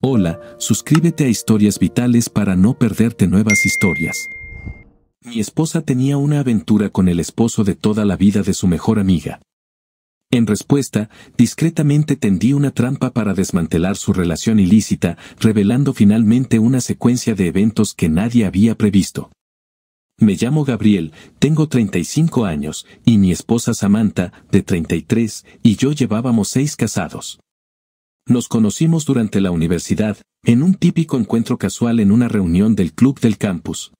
Hola, suscríbete a Historias Vitales para no perderte nuevas historias. Mi esposa tenía una aventura con el esposo de toda la vida de su mejor amiga. En respuesta, discretamente tendí una trampa para desmantelar su relación ilícita, revelando finalmente una secuencia de eventos que nadie había previsto. Me llamo Gabriel, tengo 35 años, y mi esposa Samantha, de 33, y yo llevábamos 6 casados. Nos conocimos durante la universidad, en un típico encuentro casual en una reunión del club del campus.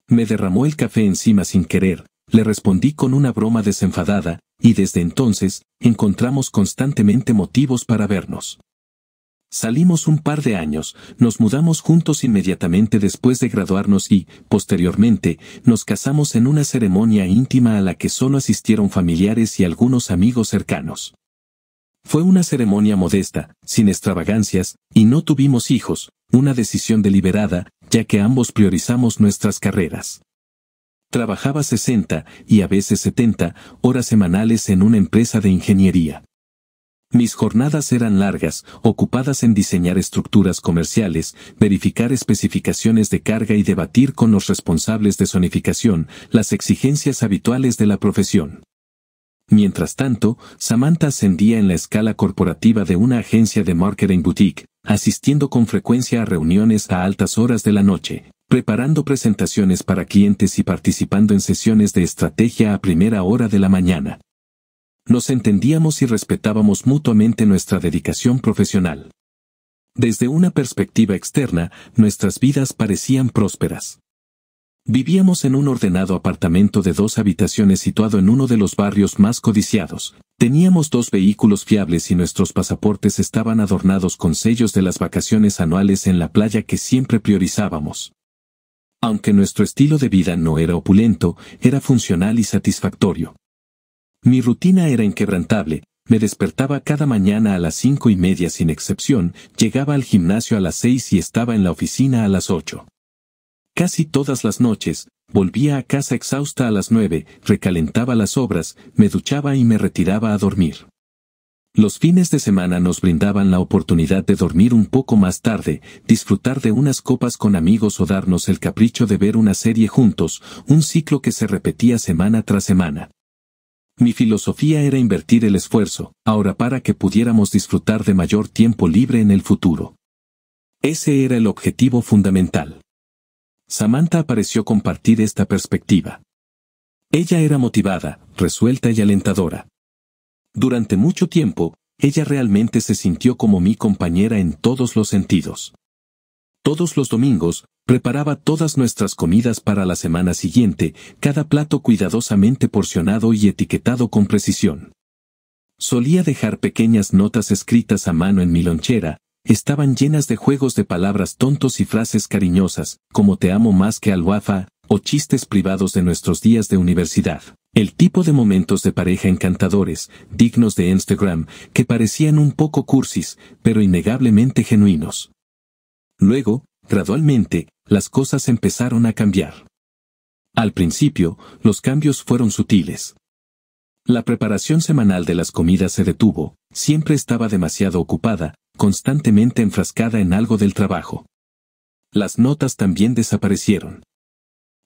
Me derramó el café encima sin querer, le respondí con una broma desenfadada, y desde entonces, encontramos constantemente motivos para vernos. Salimos un par de años, nos mudamos juntos inmediatamente después de graduarnos y, posteriormente, nos casamos en una ceremonia íntima a la que solo asistieron familiares y algunos amigos cercanos. Fue una ceremonia modesta, sin extravagancias, y no tuvimos hijos, una decisión deliberada, ya que ambos priorizamos nuestras carreras. Trabajaba 60, y a veces 70, horas semanales en una empresa de ingeniería. Mis jornadas eran largas, ocupadas en diseñar estructuras comerciales, verificar especificaciones de carga y debatir con los responsables de zonificación las exigencias habituales de la profesión. Mientras tanto, Samantha ascendía en la escala corporativa de una agencia de marketing boutique, asistiendo con frecuencia a reuniones a altas horas de la noche, preparando presentaciones para clientes y participando en sesiones de estrategia a primera hora de la mañana. Nos entendíamos y respetábamos mutuamente nuestra dedicación profesional. Desde una perspectiva externa, nuestras vidas parecían prósperas. Vivíamos en un ordenado apartamento de 2 habitaciones situado en uno de los barrios más codiciados. Teníamos 2 vehículos fiables y nuestros pasaportes estaban adornados con sellos de las vacaciones anuales en la playa que siempre priorizábamos. Aunque nuestro estilo de vida no era opulento, era funcional y satisfactorio. Mi rutina era inquebrantable. Me despertaba cada mañana a las 5:30 sin excepción, llegaba al gimnasio a las 6 y estaba en la oficina a las 8. Casi todas las noches, volvía a casa exhausta a las 9, recalentaba las obras, me duchaba y me retiraba a dormir. Los fines de semana nos brindaban la oportunidad de dormir un poco más tarde, disfrutar de unas copas con amigos o darnos el capricho de ver una serie juntos, un ciclo que se repetía semana tras semana. Mi filosofía era invertir el esfuerzo, ahora para que pudiéramos disfrutar de mayor tiempo libre en el futuro. Ese era el objetivo fundamental. Samantha pareció compartir esta perspectiva. Ella era motivada, resuelta y alentadora. Durante mucho tiempo, ella realmente se sintió como mi compañera en todos los sentidos. Todos los domingos, preparaba todas nuestras comidas para la semana siguiente, cada plato cuidadosamente porcionado y etiquetado con precisión. Solía dejar pequeñas notas escritas a mano en mi lonchera. Estaban llenas de juegos de palabras tontos y frases cariñosas, como te amo más que al Wafa, o chistes privados de nuestros días de universidad. El tipo de momentos de pareja encantadores, dignos de Instagram, que parecían un poco cursis, pero innegablemente genuinos. Luego, gradualmente, las cosas empezaron a cambiar. Al principio, los cambios fueron sutiles. La preparación semanal de las comidas se detuvo, siempre estaba demasiado ocupada, constantemente enfrascada en algo del trabajo. Las notas también desaparecieron.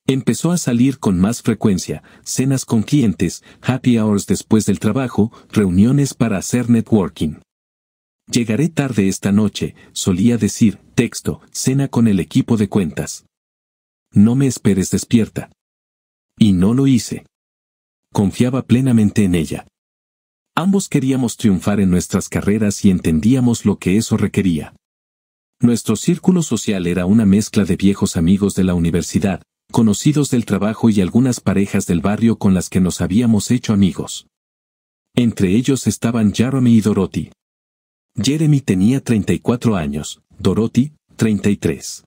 Empezó a salir con más frecuencia, cenas con clientes, happy hours después del trabajo, reuniones para hacer networking. Llegaré tarde esta noche, solía decir, texto, cena con el equipo de cuentas. No me esperes despierta. Y no lo hice. Confiaba plenamente en ella. Ambos queríamos triunfar en nuestras carreras y entendíamos lo que eso requería. Nuestro círculo social era una mezcla de viejos amigos de la universidad, conocidos del trabajo y algunas parejas del barrio con las que nos habíamos hecho amigos. Entre ellos estaban Jeremy y Dorothy. Jeremy tenía 34 años, Dorothy, 33.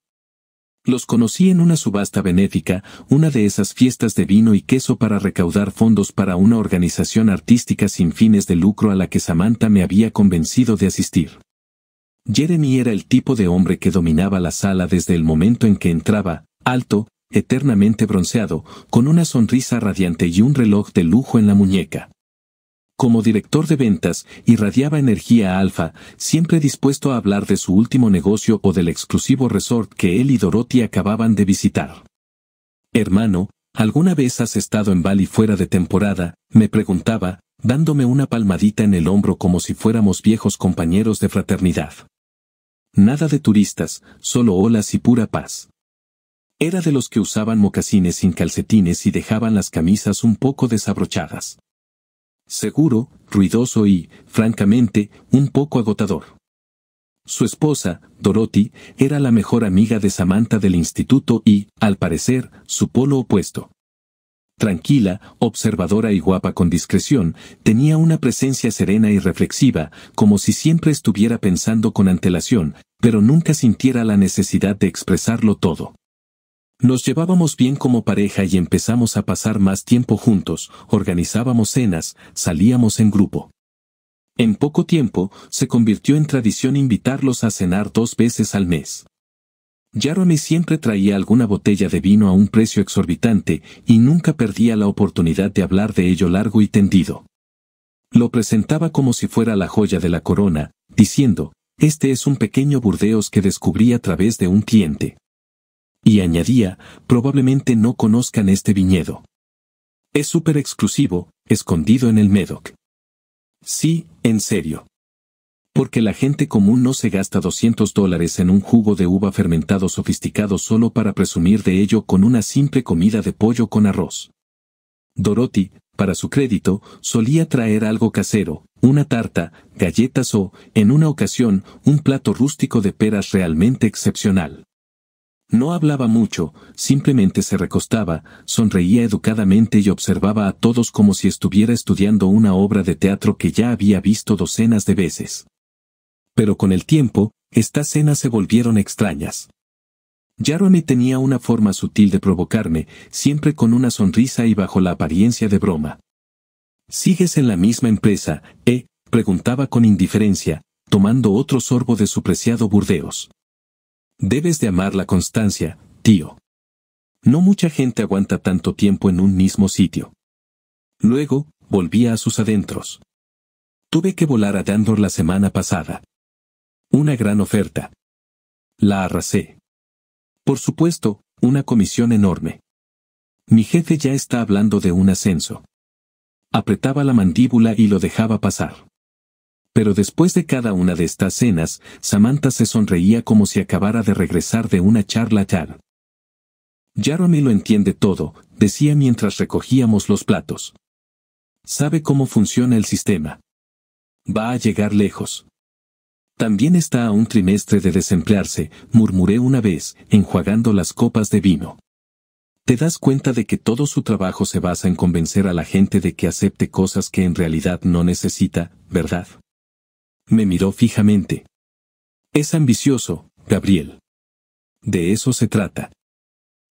Los conocí en una subasta benéfica, una de esas fiestas de vino y queso para recaudar fondos para una organización artística sin fines de lucro a la que Samantha me había convencido de asistir. Jeremy era el tipo de hombre que dominaba la sala desde el momento en que entraba, alto, eternamente bronceado, con una sonrisa radiante y un reloj de lujo en la muñeca. Como director de ventas, irradiaba energía alfa, siempre dispuesto a hablar de su último negocio o del exclusivo resort que él y Dorothy acababan de visitar. «Hermano, ¿alguna vez has estado en Bali fuera de temporada?», me preguntaba, dándome una palmadita en el hombro como si fuéramos viejos compañeros de fraternidad. Nada de turistas, solo olas y pura paz. Era de los que usaban mocasines sin calcetines y dejaban las camisas un poco desabrochadas. Seguro, ruidoso y, francamente, un poco agotador. Su esposa, Dorothy, era la mejor amiga de Samantha del instituto y, al parecer, su polo opuesto. Tranquila, observadora y guapa con discreción, tenía una presencia serena y reflexiva, como si siempre estuviera pensando con antelación, pero nunca sintiera la necesidad de expresarlo todo. Nos llevábamos bien como pareja y empezamos a pasar más tiempo juntos, organizábamos cenas, salíamos en grupo. En poco tiempo, se convirtió en tradición invitarlos a cenar 2 veces al mes. Jeremy siempre traía alguna botella de vino a un precio exorbitante y nunca perdía la oportunidad de hablar de ello largo y tendido. Lo presentaba como si fuera la joya de la corona, diciendo, «Este es un pequeño Burdeos que descubrí a través de un cliente». Y añadía, «Probablemente no conozcan este viñedo. Es súper exclusivo, escondido en el Medoc». Sí, en serio. Porque la gente común no se gasta $200 en un jugo de uva fermentado sofisticado solo para presumir de ello con una simple comida de pollo con arroz. Dorothy, para su crédito, solía traer algo casero, una tarta, galletas o, en una ocasión, un plato rústico de peras realmente excepcional. No hablaba mucho, simplemente se recostaba, sonreía educadamente y observaba a todos como si estuviera estudiando una obra de teatro que ya había visto docenas de veces. Pero con el tiempo, estas cenas se volvieron extrañas. Jeremy tenía una forma sutil de provocarme, siempre con una sonrisa y bajo la apariencia de broma. «¿Sigues en la misma empresa, preguntaba con indiferencia, tomando otro sorbo de su preciado Burdeos. «Debes de amar la constancia, tío. No mucha gente aguanta tanto tiempo en un mismo sitio». Luego, volvía a sus adentros. «Tuve que volar a Dandor la semana pasada. Una gran oferta. La arrasé. Por supuesto, una comisión enorme. Mi jefe ya está hablando de un ascenso». Apretaba la mandíbula y lo dejaba pasar. Pero después de cada una de estas cenas, Samantha se sonreía como si acabara de regresar de una charla tal. «Jeremy lo entiende todo», decía mientras recogíamos los platos. «Sabe cómo funciona el sistema. Va a llegar lejos». «También está a un trimestre de desemplearse», murmuré una vez, enjuagando las copas de vino. «¿Te das cuenta de que todo su trabajo se basa en convencer a la gente de que acepte cosas que en realidad no necesita, verdad?» Me miró fijamente. «Es ambicioso, Gabriel. De eso se trata.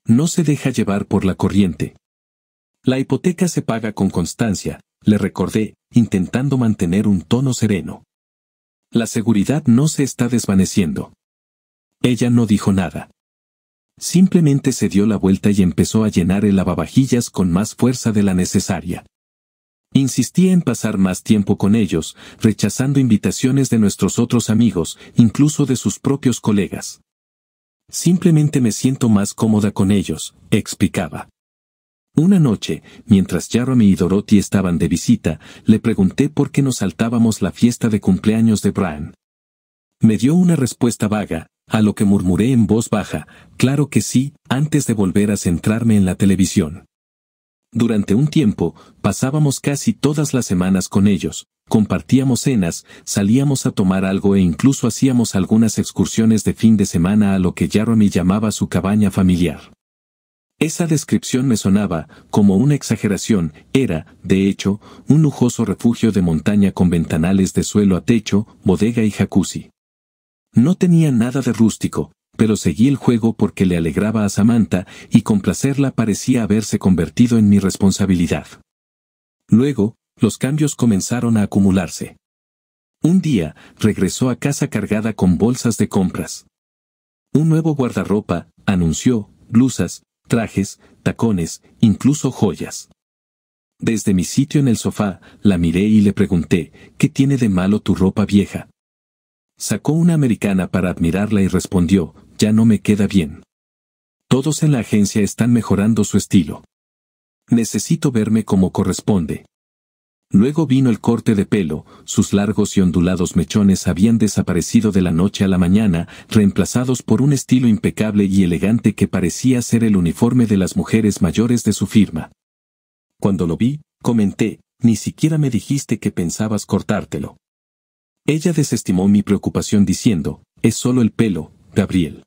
No se deja llevar por la corriente. La hipoteca se paga con constancia», le recordé, intentando mantener un tono sereno. «La seguridad no se está desvaneciendo». Ella no dijo nada. Simplemente se dio la vuelta y empezó a llenar el lavavajillas con más fuerza de la necesaria. Insistía en pasar más tiempo con ellos, rechazando invitaciones de nuestros otros amigos, incluso de sus propios colegas. «Simplemente me siento más cómoda con ellos», explicaba. Una noche, mientras Jeremy y Dorothy estaban de visita, le pregunté por qué nos saltábamos la fiesta de cumpleaños de Brian. Me dio una respuesta vaga, a lo que murmuré en voz baja, «Claro que sí», antes de volver a centrarme en la televisión. Durante un tiempo, pasábamos casi todas las semanas con ellos, compartíamos cenas, salíamos a tomar algo e incluso hacíamos algunas excursiones de fin de semana a lo que Jeremy llamaba su cabaña familiar. Esa descripción me sonaba, como una exageración, era, de hecho, un lujoso refugio de montaña con ventanales de suelo a techo, bodega y jacuzzi. No tenía nada de rústico, pero seguí el juego porque le alegraba a Samantha y complacerla parecía haberse convertido en mi responsabilidad. Luego, los cambios comenzaron a acumularse. Un día, regresó a casa cargada con bolsas de compras. Un nuevo guardarropa, anunció, blusas, trajes, tacones, incluso joyas. Desde mi sitio en el sofá, la miré y le pregunté, ¿qué tiene de malo tu ropa vieja? Sacó una americana para admirarla y respondió, ya no me queda bien. Todos en la agencia están mejorando su estilo. Necesito verme como corresponde. Luego vino el corte de pelo, sus largos y ondulados mechones habían desaparecido de la noche a la mañana, reemplazados por un estilo impecable y elegante que parecía ser el uniforme de las mujeres mayores de su firma. Cuando lo vi, comenté, ni siquiera me dijiste que pensabas cortártelo. Ella desestimó mi preocupación diciendo, es solo el pelo, Gabriel.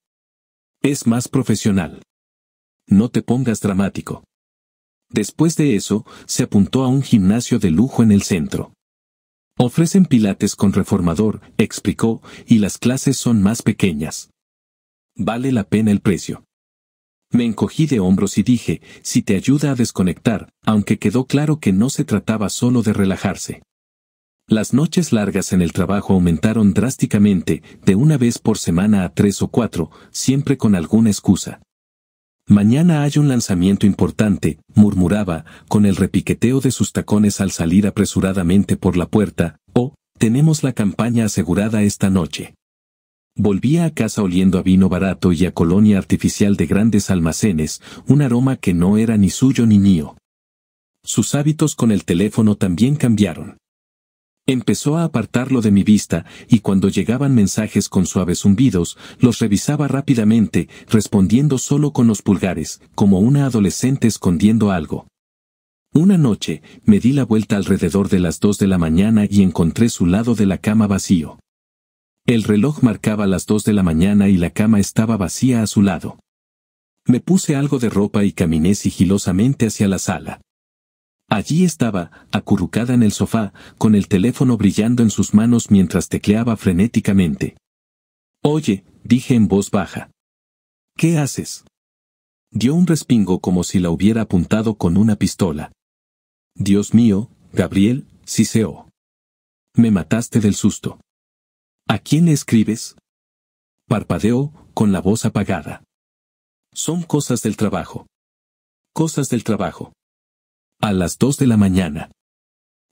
Es más profesional. No te pongas dramático. Después de eso, se apuntó a un gimnasio de lujo en el centro. Ofrecen pilates con reformador, explicó, y las clases son más pequeñas. Vale la pena el precio. Me encogí de hombros y dije, si te ayuda a desconectar, aunque quedó claro que no se trataba solo de relajarse. Las noches largas en el trabajo aumentaron drásticamente, de una vez por semana a 3 o 4, siempre con alguna excusa. Mañana hay un lanzamiento importante, murmuraba, con el repiqueteo de sus tacones al salir apresuradamente por la puerta, tenemos la campaña asegurada esta noche. Volvía a casa oliendo a vino barato y a colonia artificial de grandes almacenes, un aroma que no era ni suyo ni mío. Sus hábitos con el teléfono también cambiaron. Empezó a apartarlo de mi vista, y cuando llegaban mensajes con suaves zumbidos, los revisaba rápidamente, respondiendo solo con los pulgares, como una adolescente escondiendo algo. Una noche, me di la vuelta alrededor de las 2 de la mañana y encontré su lado de la cama vacío. El reloj marcaba las 2 de la mañana y la cama estaba vacía a su lado. Me puse algo de ropa y caminé sigilosamente hacia la sala. Allí estaba, acurrucada en el sofá, con el teléfono brillando en sus manos mientras tecleaba frenéticamente. Oye, dije en voz baja. ¿Qué haces? Dio un respingo como si la hubiera apuntado con una pistola. Dios mío, Gabriel, siseó. Me mataste del susto. ¿A quién le escribes? Parpadeó, con la voz apagada. Son cosas del trabajo. Cosas del trabajo. A las 2 de la mañana.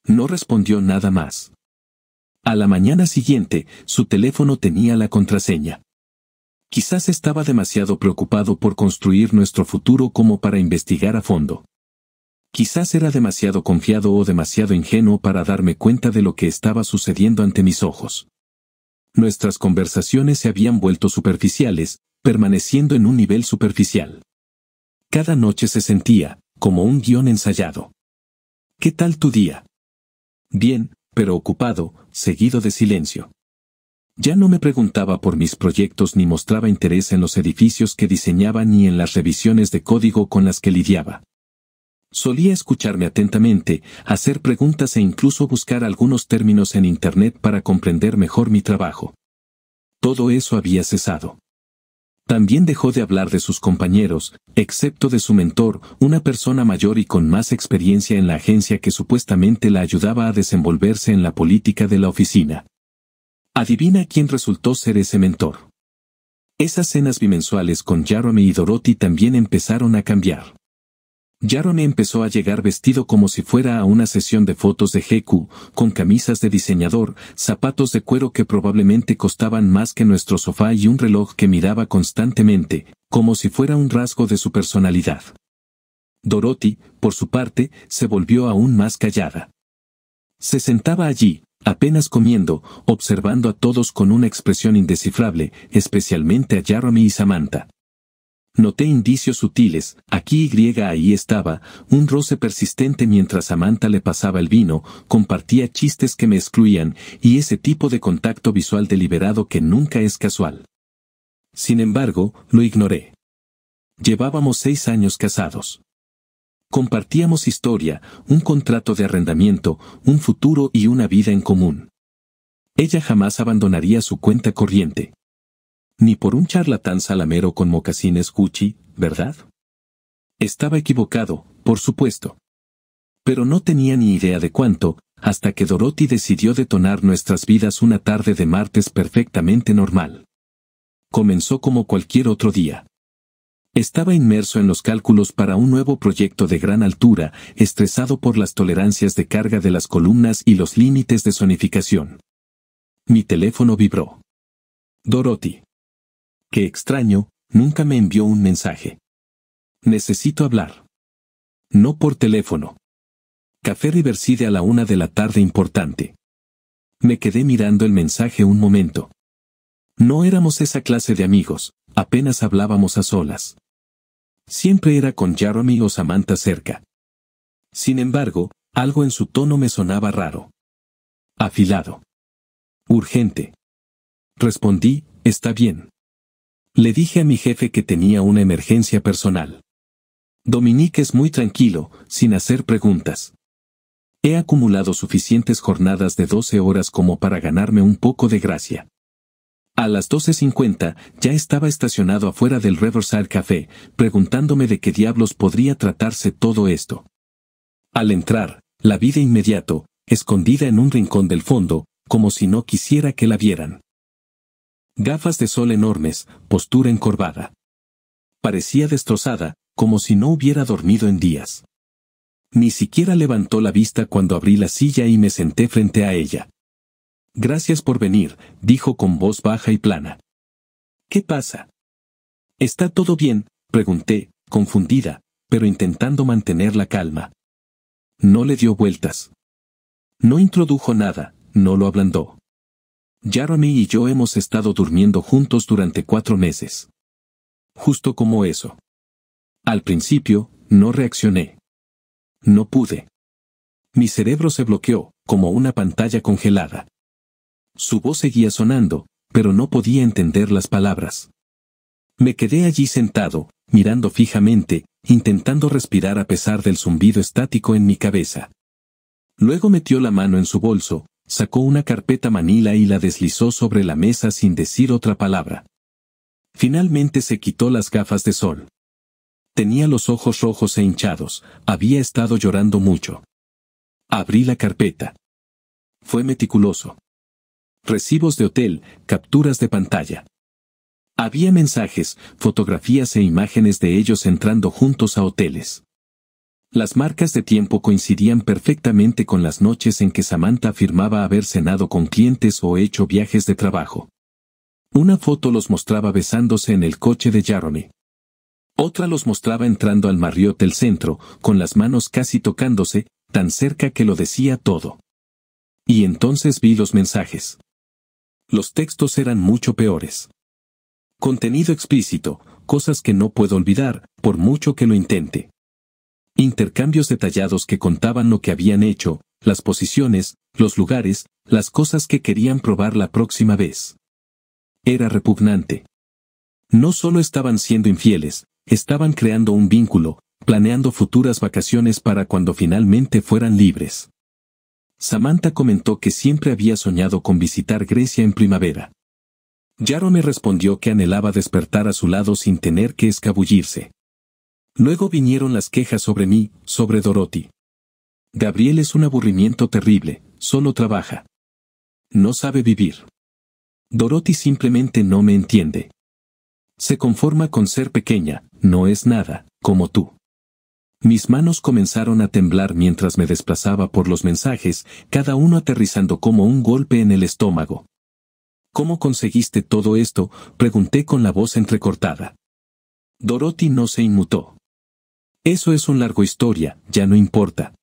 No respondió nada más. A la mañana siguiente, su teléfono tenía la contraseña. Quizás estaba demasiado preocupado por construir nuestro futuro como para investigar a fondo. Quizás era demasiado confiado o demasiado ingenuo para darme cuenta de lo que estaba sucediendo ante mis ojos. Nuestras conversaciones se habían vuelto superficiales, permaneciendo en un nivel superficial. Cada noche se sentía, como un guión ensayado. ¿Qué tal tu día? Bien, pero ocupado, seguido de silencio. Ya no me preguntaba por mis proyectos ni mostraba interés en los edificios que diseñaba ni en las revisiones de código con las que lidiaba. Solía escucharme atentamente, hacer preguntas e incluso buscar algunos términos en Internet para comprender mejor mi trabajo. Todo eso había cesado. También dejó de hablar de sus compañeros, excepto de su mentor, una persona mayor y con más experiencia en la agencia que supuestamente la ayudaba a desenvolverse en la política de la oficina. Adivina quién resultó ser ese mentor. Esas cenas bimensuales con Jeremy y Dorothy también empezaron a cambiar. Jeremy empezó a llegar vestido como si fuera a una sesión de fotos de GQ, con camisas de diseñador, zapatos de cuero que probablemente costaban más que nuestro sofá y un reloj que miraba constantemente, como si fuera un rasgo de su personalidad. Dorothy, por su parte, se volvió aún más callada. Se sentaba allí, apenas comiendo, observando a todos con una expresión indescifrable, especialmente a Jeremy y Samantha. Noté indicios sutiles, aquí y ahí estaba, un roce persistente mientras Samantha le pasaba el vino, compartía chistes que me excluían, y ese tipo de contacto visual deliberado que nunca es casual. Sin embargo, lo ignoré. Llevábamos 6 años casados. Compartíamos historia, un contrato de arrendamiento, un futuro y una vida en común. Ella jamás abandonaría su cuenta corriente. Ni por un charlatán salamero con mocasines Gucci, ¿verdad? Estaba equivocado, por supuesto. Pero no tenía ni idea de cuánto, hasta que Dorothy decidió detonar nuestras vidas una tarde de martes perfectamente normal. Comenzó como cualquier otro día. Estaba inmerso en los cálculos para un nuevo proyecto de gran altura, estresado por las tolerancias de carga de las columnas y los límites de zonificación. Mi teléfono vibró. Dorothy. Qué extraño, nunca me envió un mensaje. Necesito hablar. No por teléfono. Café Riverside a la 1 de la tarde importante. Me quedé mirando el mensaje un momento. No éramos esa clase de amigos, apenas hablábamos a solas. Siempre era con Jeremy o Samantha cerca. Sin embargo, algo en su tono me sonaba raro. Afilado. Urgente. Respondí, está bien. Le dije a mi jefe que tenía una emergencia personal. Dominique es muy tranquilo, sin hacer preguntas. He acumulado suficientes jornadas de 12 horas como para ganarme un poco de gracia. A las 12:50 ya estaba estacionado afuera del Riverside Café, preguntándome de qué diablos podría tratarse todo esto. Al entrar, la vi de inmediato, escondida en un rincón del fondo, como si no quisiera que la vieran. Gafas de sol enormes, postura encorvada. Parecía destrozada, como si no hubiera dormido en días. Ni siquiera levantó la vista cuando abrí la silla y me senté frente a ella. Gracias por venir, dijo con voz baja y plana. ¿Qué pasa? ¿Está todo bien?, pregunté, confundida, pero intentando mantener la calma. No le dio vueltas. No introdujo nada, no lo ablandó. Jeremy y yo hemos estado durmiendo juntos durante 4 meses. Justo como eso. Al principio, no reaccioné. No pude. Mi cerebro se bloqueó, como una pantalla congelada. Su voz seguía sonando, pero no podía entender las palabras. Me quedé allí sentado, mirando fijamente, intentando respirar a pesar del zumbido estático en mi cabeza. Luego metió la mano en su bolso, sacó una carpeta manila y la deslizó sobre la mesa sin decir otra palabra. Finalmente se quitó las gafas de sol. Tenía los ojos rojos e hinchados, había estado llorando mucho. Abrí la carpeta. Fue meticuloso. Recibos de hotel, capturas de pantalla. Había mensajes, fotografías e imágenes de ellos entrando juntos a hoteles. Las marcas de tiempo coincidían perfectamente con las noches en que Samantha afirmaba haber cenado con clientes o hecho viajes de trabajo. Una foto los mostraba besándose en el coche de Jeremy. Otra los mostraba entrando al Marriott del centro, con las manos casi tocándose, tan cerca que lo decía todo. Y entonces vi los mensajes. Los textos eran mucho peores. Contenido explícito, cosas que no puedo olvidar, por mucho que lo intente. Intercambios detallados que contaban lo que habían hecho, las posiciones, los lugares, las cosas que querían probar la próxima vez. Era repugnante. No solo estaban siendo infieles, estaban creando un vínculo, planeando futuras vacaciones para cuando finalmente fueran libres. Samantha comentó que siempre había soñado con visitar Grecia en primavera. Jeremy respondió que anhelaba despertar a su lado sin tener que escabullirse. Luego vinieron las quejas sobre mí, sobre Dorothy. Gabriel es un aburrimiento terrible, solo trabaja. No sabe vivir. Dorothy simplemente no me entiende. Se conforma con ser pequeña, no es nada, como tú. Mis manos comenzaron a temblar mientras me desplazaba por los mensajes, cada uno aterrizando como un golpe en el estómago. ¿Cómo conseguiste todo esto?, pregunté con la voz entrecortada. Dorothy no se inmutó. Eso es una larga historia, ya no importa.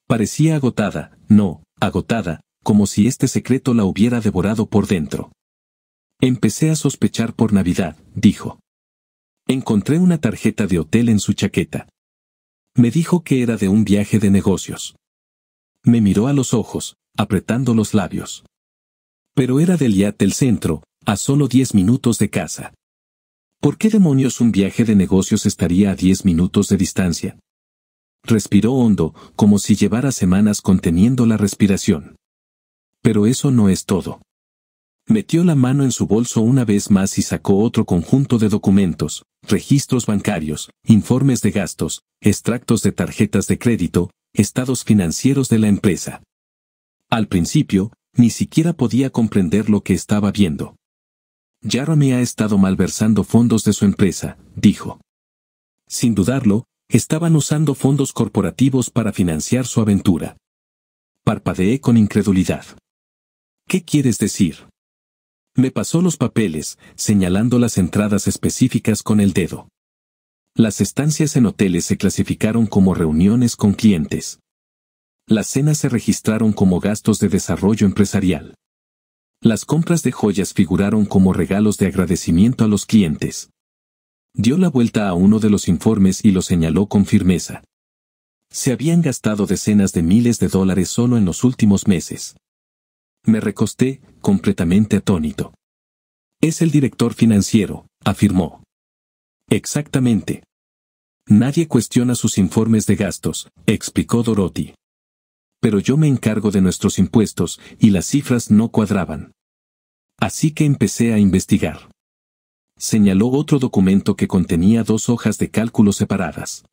Parecía agotada, como si este secreto la hubiera devorado por dentro. Empecé a sospechar por Navidad, dijo. Encontré una tarjeta de hotel en su chaqueta. Me dijo que era de un viaje de negocios. Me miró a los ojos, apretando los labios. Pero era del Yacht del centro, a solo 10 minutos de casa. ¿Por qué demonios un viaje de negocios estaría a 10 minutos de distancia? Respiró hondo, como si llevara semanas conteniendo la respiración. Pero eso no es todo. Metió la mano en su bolso una vez más y sacó otro conjunto de documentos, registros bancarios, informes de gastos, extractos de tarjetas de crédito, estados financieros de la empresa. Al principio, ni siquiera podía comprender lo que estaba viendo. Jeremy ha estado malversando fondos de su empresa, dijo. Sin dudarlo, estaban usando fondos corporativos para financiar su aventura. Parpadeé con incredulidad. ¿Qué quieres decir? Me pasó los papeles, señalando las entradas específicas con el dedo. Las estancias en hoteles se clasificaron como reuniones con clientes. Las cenas se registraron como gastos de desarrollo empresarial. Las compras de joyas figuraron como regalos de agradecimiento a los clientes. Dio la vuelta a uno de los informes y lo señaló con firmeza. Se habían gastado decenas de miles de dólares solo en los últimos meses. Me recosté, completamente atónito. Es el director financiero, afirmó. Exactamente. Nadie cuestiona sus informes de gastos, explicó Dorothy. Pero yo me encargo de nuestros impuestos, y las cifras no cuadraban. Así que empecé a investigar. Señaló otro documento que contenía 2 hojas de cálculo separadas.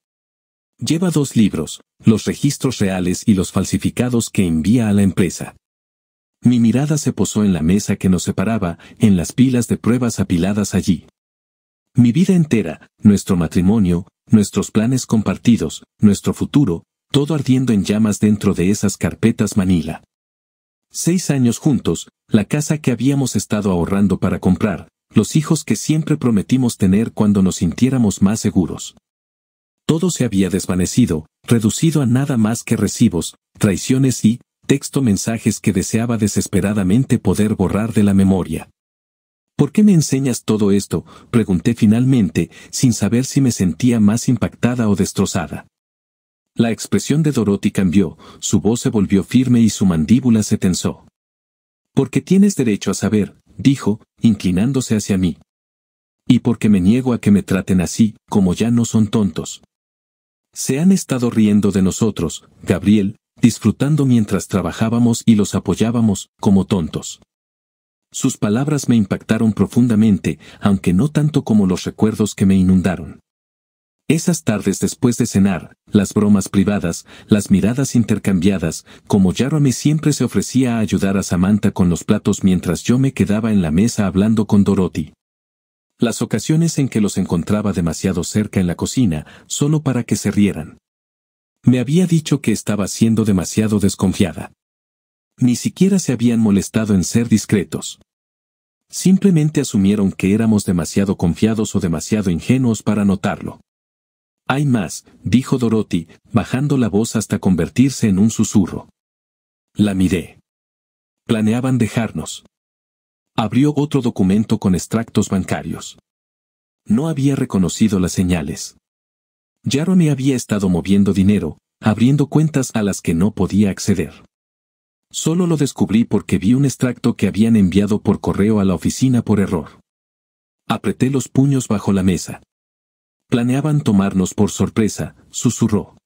Lleva 2 libros, los registros reales y los falsificados que envía a la empresa. Mi mirada se posó en la mesa que nos separaba, en las pilas de pruebas apiladas allí. Mi vida entera, nuestro matrimonio, nuestros planes compartidos, nuestro futuro, todo ardiendo en llamas dentro de esas carpetas manila. 6 años juntos, la casa que habíamos estado ahorrando para comprar, los hijos que siempre prometimos tener cuando nos sintiéramos más seguros. Todo se había desvanecido, reducido a nada más que recibos, traiciones y mensajes que deseaba desesperadamente poder borrar de la memoria. ¿Por qué me enseñas todo esto?, pregunté finalmente, sin saber si me sentía más impactada o destrozada. La expresión de Dorothy cambió, su voz se volvió firme y su mandíbula se tensó. Porque tienes derecho a saber, dijo, inclinándose hacia mí. Y porque me niego a que me traten así, como ya no son tontos. Se han estado riendo de nosotros, Gabriel, disfrutando mientras trabajábamos y los apoyábamos, como tontos. Sus palabras me impactaron profundamente, aunque no tanto como los recuerdos que me inundaron. Esas tardes después de cenar, las bromas privadas, las miradas intercambiadas, como Jeremy siempre se ofrecía a ayudar a Samantha con los platos mientras yo me quedaba en la mesa hablando con Dorothy. Las ocasiones en que los encontraba demasiado cerca en la cocina, solo para que se rieran. Me había dicho que estaba siendo demasiado desconfiada. Ni siquiera se habían molestado en ser discretos. Simplemente asumieron que éramos demasiado confiados o demasiado ingenuos para notarlo. Hay más, dijo Dorothy, bajando la voz hasta convertirse en un susurro. La miré. Planeaban dejarnos. Abrió otro documento con extractos bancarios. No había reconocido las señales. Jeremy había estado moviendo dinero, abriendo cuentas a las que no podía acceder. Solo lo descubrí porque vi un extracto que habían enviado por correo a la oficina por error. Apreté los puños bajo la mesa. Planeaban tomarnos por sorpresa, susurró.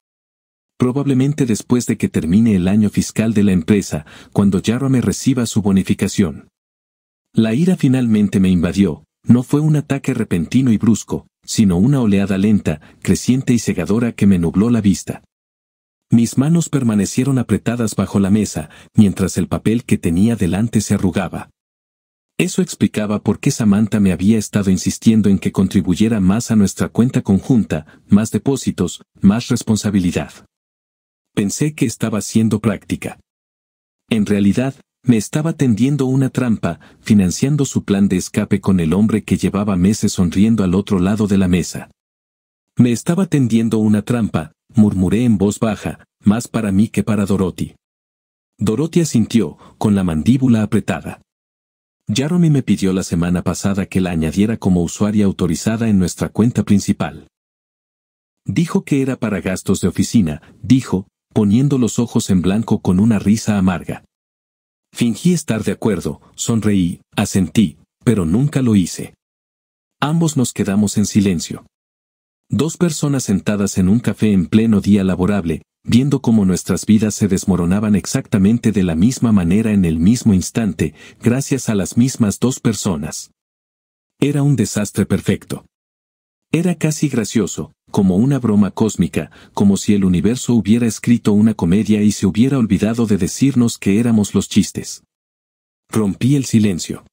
Probablemente después de que termine el año fiscal de la empresa, cuando Jeremy reciba su bonificación. La ira finalmente me invadió, no fue un ataque repentino y brusco, sino una oleada lenta, creciente y cegadora que me nubló la vista. Mis manos permanecieron apretadas bajo la mesa, mientras el papel que tenía delante se arrugaba. Eso explicaba por qué Samantha me había estado insistiendo en que contribuyera más a nuestra cuenta conjunta, más depósitos, más responsabilidad. Pensé que estaba siendo práctica. En realidad, me estaba tendiendo una trampa, financiando su plan de escape con el hombre que llevaba meses sonriendo al otro lado de la mesa. Me estaba tendiendo una trampa, murmuré en voz baja, más para mí que para Dorothy. Dorothy asintió, con la mandíbula apretada. Jeremy me pidió la semana pasada que la añadiera como usuaria autorizada en nuestra cuenta principal. Dijo que era para gastos de oficina, dijo, poniendo los ojos en blanco con una risa amarga. Fingí estar de acuerdo, sonreí, asentí, pero nunca lo hice. Ambos nos quedamos en silencio. 2 personas sentadas en un café en pleno día laborable, viendo cómo nuestras vidas se desmoronaban exactamente de la misma manera en el mismo instante, gracias a las mismas 2 personas. Era un desastre perfecto. Era casi gracioso, como una broma cósmica, como si el universo hubiera escrito una comedia y se hubiera olvidado de decirnos que éramos los chistes. Rompí el silencio.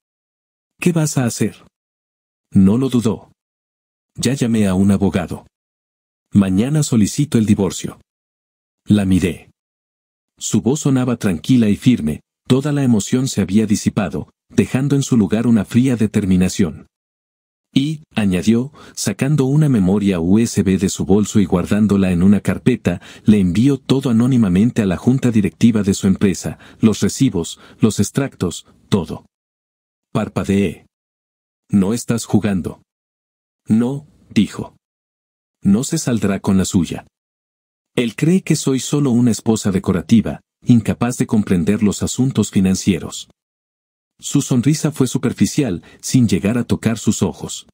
¿Qué vas a hacer? No lo dudó. Ya llamé a un abogado. Mañana solicito el divorcio. La miré. Su voz sonaba tranquila y firme, toda la emoción se había disipado, dejando en su lugar una fría determinación. Y, añadió, sacando una memoria USB de su bolso y guardándola en una carpeta, le envió todo anónimamente a la junta directiva de su empresa, los recibos, los extractos, todo. Parpadeé. ¿No estás jugando? No, dijo. No se saldrá con la suya. Él cree que soy solo una esposa decorativa, incapaz de comprender los asuntos financieros. Su sonrisa fue superficial, sin llegar a tocar sus ojos.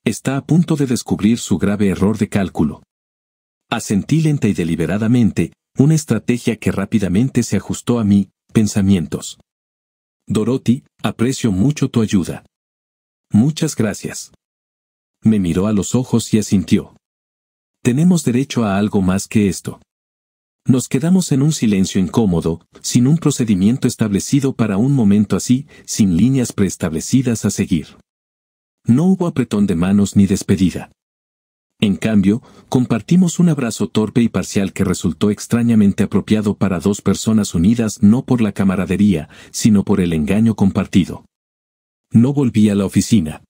Está a punto de descubrir su grave error de cálculo. Asentí lenta y deliberadamente, una estrategia que rápidamente se ajustó a mí, pensamientos. Dorothy, aprecio mucho tu ayuda. Muchas gracias. Me miró a los ojos y asintió. Tenemos derecho a algo más que esto. Nos quedamos en un silencio incómodo, sin un procedimiento establecido para un momento así, sin líneas preestablecidas a seguir. No hubo apretón de manos ni despedida. En cambio, compartimos un abrazo torpe y parcial que resultó extrañamente apropiado para dos personas unidas no por la camaradería, sino por el engaño compartido. No volví a la oficina.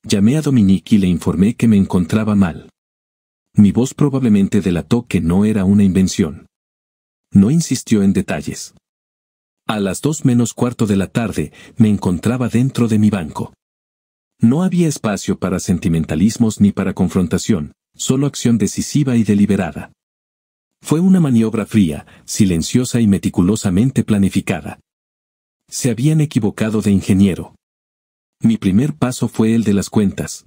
Llamé a Dominique y le informé que me encontraba mal. Mi voz probablemente delató que no era una invención. No insistió en detalles. A las 2:45 de la tarde, me encontraba dentro de mi banco. No había espacio para sentimentalismos ni para confrontación, solo acción decisiva y deliberada. Fue una maniobra fría, silenciosa y meticulosamente planificada. Se habían equivocado de ingeniero. Mi primer paso fue el de las cuentas.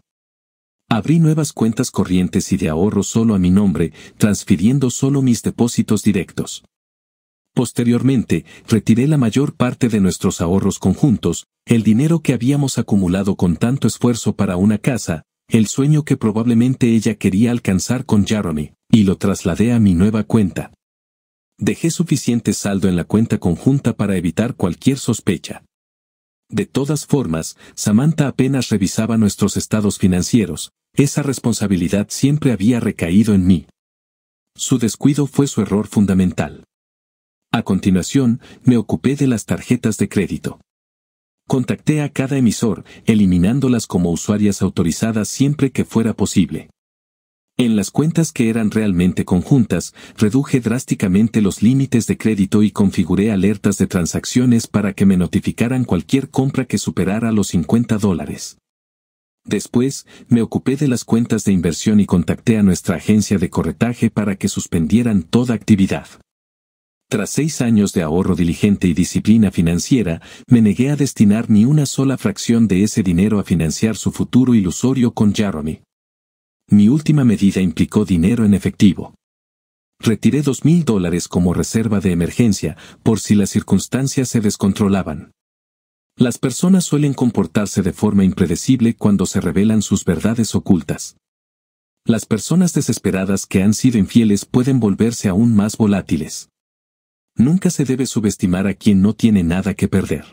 Abrí nuevas cuentas corrientes y de ahorro solo a mi nombre, transfiriendo solo mis depósitos directos. Posteriormente, retiré la mayor parte de nuestros ahorros conjuntos, el dinero que habíamos acumulado con tanto esfuerzo para una casa, el sueño que probablemente ella quería alcanzar con Jeremy, y lo trasladé a mi nueva cuenta. Dejé suficiente saldo en la cuenta conjunta para evitar cualquier sospecha. De todas formas, Samantha apenas revisaba nuestros estados financieros, esa responsabilidad siempre había recaído en mí. Su descuido fue su error fundamental. A continuación, me ocupé de las tarjetas de crédito. Contacté a cada emisor, eliminándolas como usuarias autorizadas siempre que fuera posible. En las cuentas que eran realmente conjuntas, reduje drásticamente los límites de crédito y configuré alertas de transacciones para que me notificaran cualquier compra que superara los $50. Después, me ocupé de las cuentas de inversión y contacté a nuestra agencia de corretaje para que suspendieran toda actividad. Tras 6 años de ahorro diligente y disciplina financiera, me negué a destinar ni una sola fracción de ese dinero a financiar su futuro ilusorio con Jeremy. Mi última medida implicó dinero en efectivo. Retiré $2,000 como reserva de emergencia, por si las circunstancias se descontrolaban. Las personas suelen comportarse de forma impredecible cuando se revelan sus verdades ocultas. Las personas desesperadas que han sido infieles pueden volverse aún más volátiles. Nunca se debe subestimar a quien no tiene nada que perder.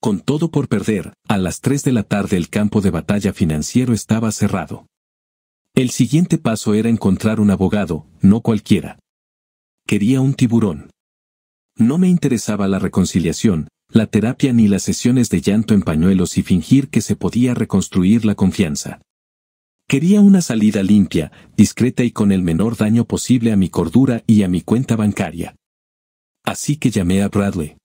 Con todo por perder, a las 3 de la tarde el campo de batalla financiero estaba cerrado. El siguiente paso era encontrar un abogado, no cualquiera. Quería un tiburón. No me interesaba la reconciliación, la terapia ni las sesiones de llanto en pañuelos y fingir que se podía reconstruir la confianza. Quería una salida limpia, discreta y con el menor daño posible a mi cordura y a mi cuenta bancaria. Así que llamé a Bradley.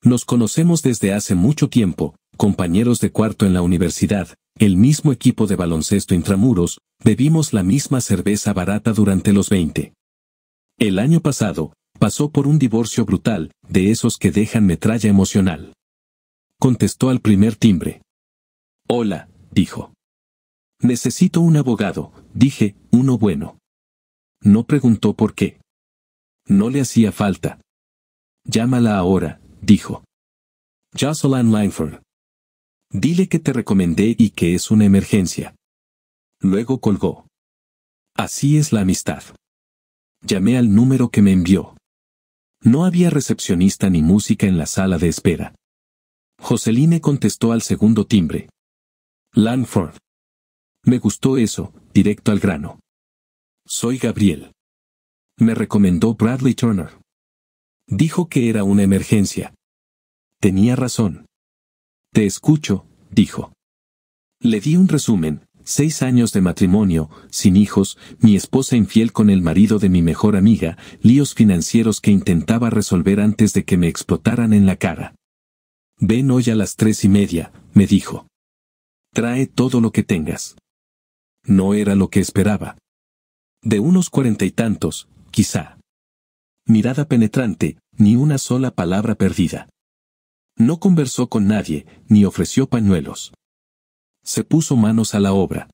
Nos conocemos desde hace mucho tiempo, compañeros de cuarto en la universidad, el mismo equipo de baloncesto intramuros, bebimos la misma cerveza barata durante los 20. El año pasado, pasó por un divorcio brutal, de esos que dejan metralla emocional. Contestó al primer timbre. Hola, dijo. Necesito un abogado, dije, uno bueno. No preguntó por qué. No le hacía falta. Llámala ahora, dijo. Jocelyn Langford. Dile que te recomendé y que es una emergencia. Luego colgó. Así es la amistad. Llamé al número que me envió. No había recepcionista ni música en la sala de espera. Joseline contestó al segundo timbre. Langford. Me gustó eso, directo al grano. Soy Gabriel. Me recomendó Bradley Turner. Dijo que era una emergencia. Tenía razón. Te escucho, dijo. Le di un resumen: 6 años de matrimonio, sin hijos, mi esposa infiel con el marido de mi mejor amiga, líos financieros que intentaba resolver antes de que me explotaran en la cara. Ven hoy a las 3:30, me dijo. Trae todo lo que tengas. No era lo que esperaba. De unos 40 y tantos, quizá. Mirada penetrante, ni una sola palabra perdida. No conversó con nadie, ni ofreció pañuelos. Se puso manos a la obra.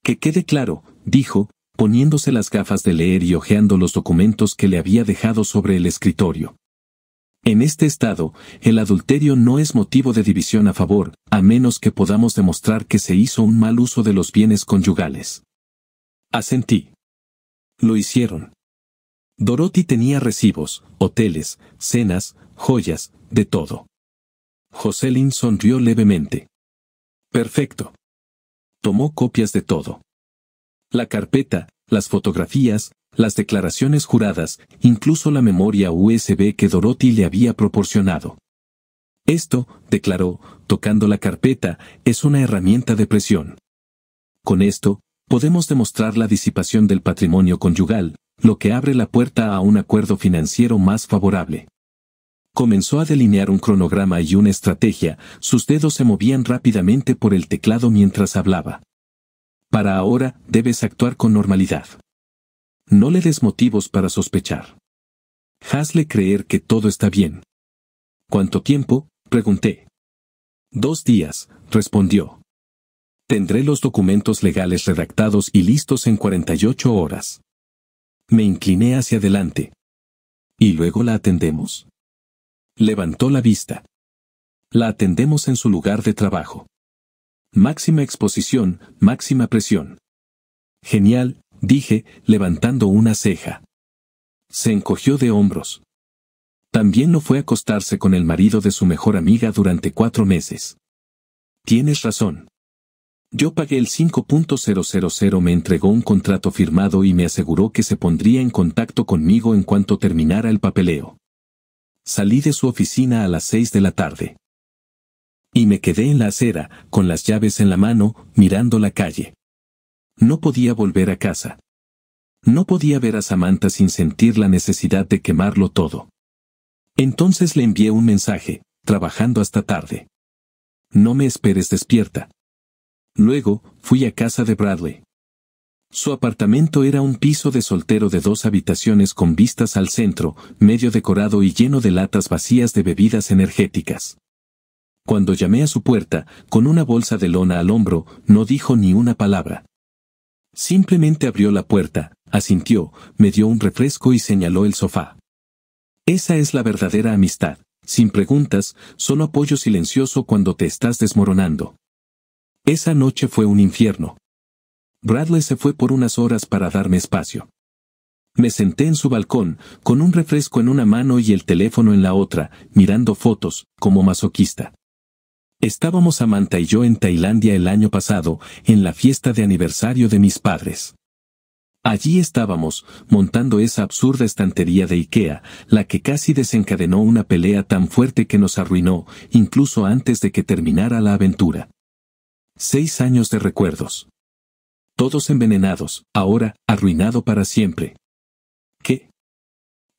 Que quede claro, dijo, poniéndose las gafas de leer y hojeando los documentos que le había dejado sobre el escritorio. En este estado, el adulterio no es motivo de división a favor, a menos que podamos demostrar que se hizo un mal uso de los bienes conyugales. Asentí. Lo hicieron. Dorothy tenía recibos, hoteles, cenas, joyas, de todo. Jocelyn sonrió levemente. Perfecto. Tomó copias de todo. La carpeta, las fotografías, las declaraciones juradas, incluso la memoria USB que Dorothy le había proporcionado. Esto, declaró, tocando la carpeta, es una herramienta de presión. Con esto, podemos demostrar la disipación del patrimonio conyugal, lo que abre la puerta a un acuerdo financiero más favorable. Comenzó a delinear un cronograma y una estrategia, sus dedos se movían rápidamente por el teclado mientras hablaba. Para ahora, debes actuar con normalidad. No le des motivos para sospechar. Hazle creer que todo está bien. ¿Cuánto tiempo?, pregunté. 2 días, respondió. Tendré los documentos legales redactados y listos en 48 horas. Me incliné hacia adelante. ¿Y luego la atendemos? Levantó la vista. La atendemos en su lugar de trabajo. Máxima exposición, máxima presión. Genial, dije, levantando una ceja. Se encogió de hombros. También no fue a acostarse con el marido de su mejor amiga durante 4 meses. Tienes razón. Yo pagué el 5.000, me entregó un contrato firmado y me aseguró que se pondría en contacto conmigo en cuanto terminara el papeleo. Salí de su oficina a las 6 de la tarde. Y me quedé en la acera, con las llaves en la mano, mirando la calle. No podía volver a casa. No podía ver a Samantha sin sentir la necesidad de quemarlo todo. Entonces le envié un mensaje, trabajando hasta tarde. No me esperes despierta. Luego, fui a casa de Bradley. Su apartamento era un piso de soltero de 2 habitaciones con vistas al centro, medio decorado y lleno de latas vacías de bebidas energéticas. Cuando llamé a su puerta, con una bolsa de lona al hombro, no dijo ni una palabra. Simplemente abrió la puerta, asintió, me dio un refresco y señaló el sofá. Esa es la verdadera amistad, sin preguntas, solo apoyo silencioso cuando te estás desmoronando. Esa noche fue un infierno. Bradley se fue por unas horas para darme espacio. Me senté en su balcón, con un refresco en una mano y el teléfono en la otra, mirando fotos, como masoquista. Estábamos Samantha y yo en Tailandia el año pasado, en la fiesta de aniversario de mis padres. Allí estábamos, montando esa absurda estantería de IKEA, la que casi desencadenó una pelea tan fuerte que nos arruinó, incluso antes de que terminara la aventura. 6 años de recuerdos. Todos envenenados, ahora, arruinado para siempre. ¿Qué?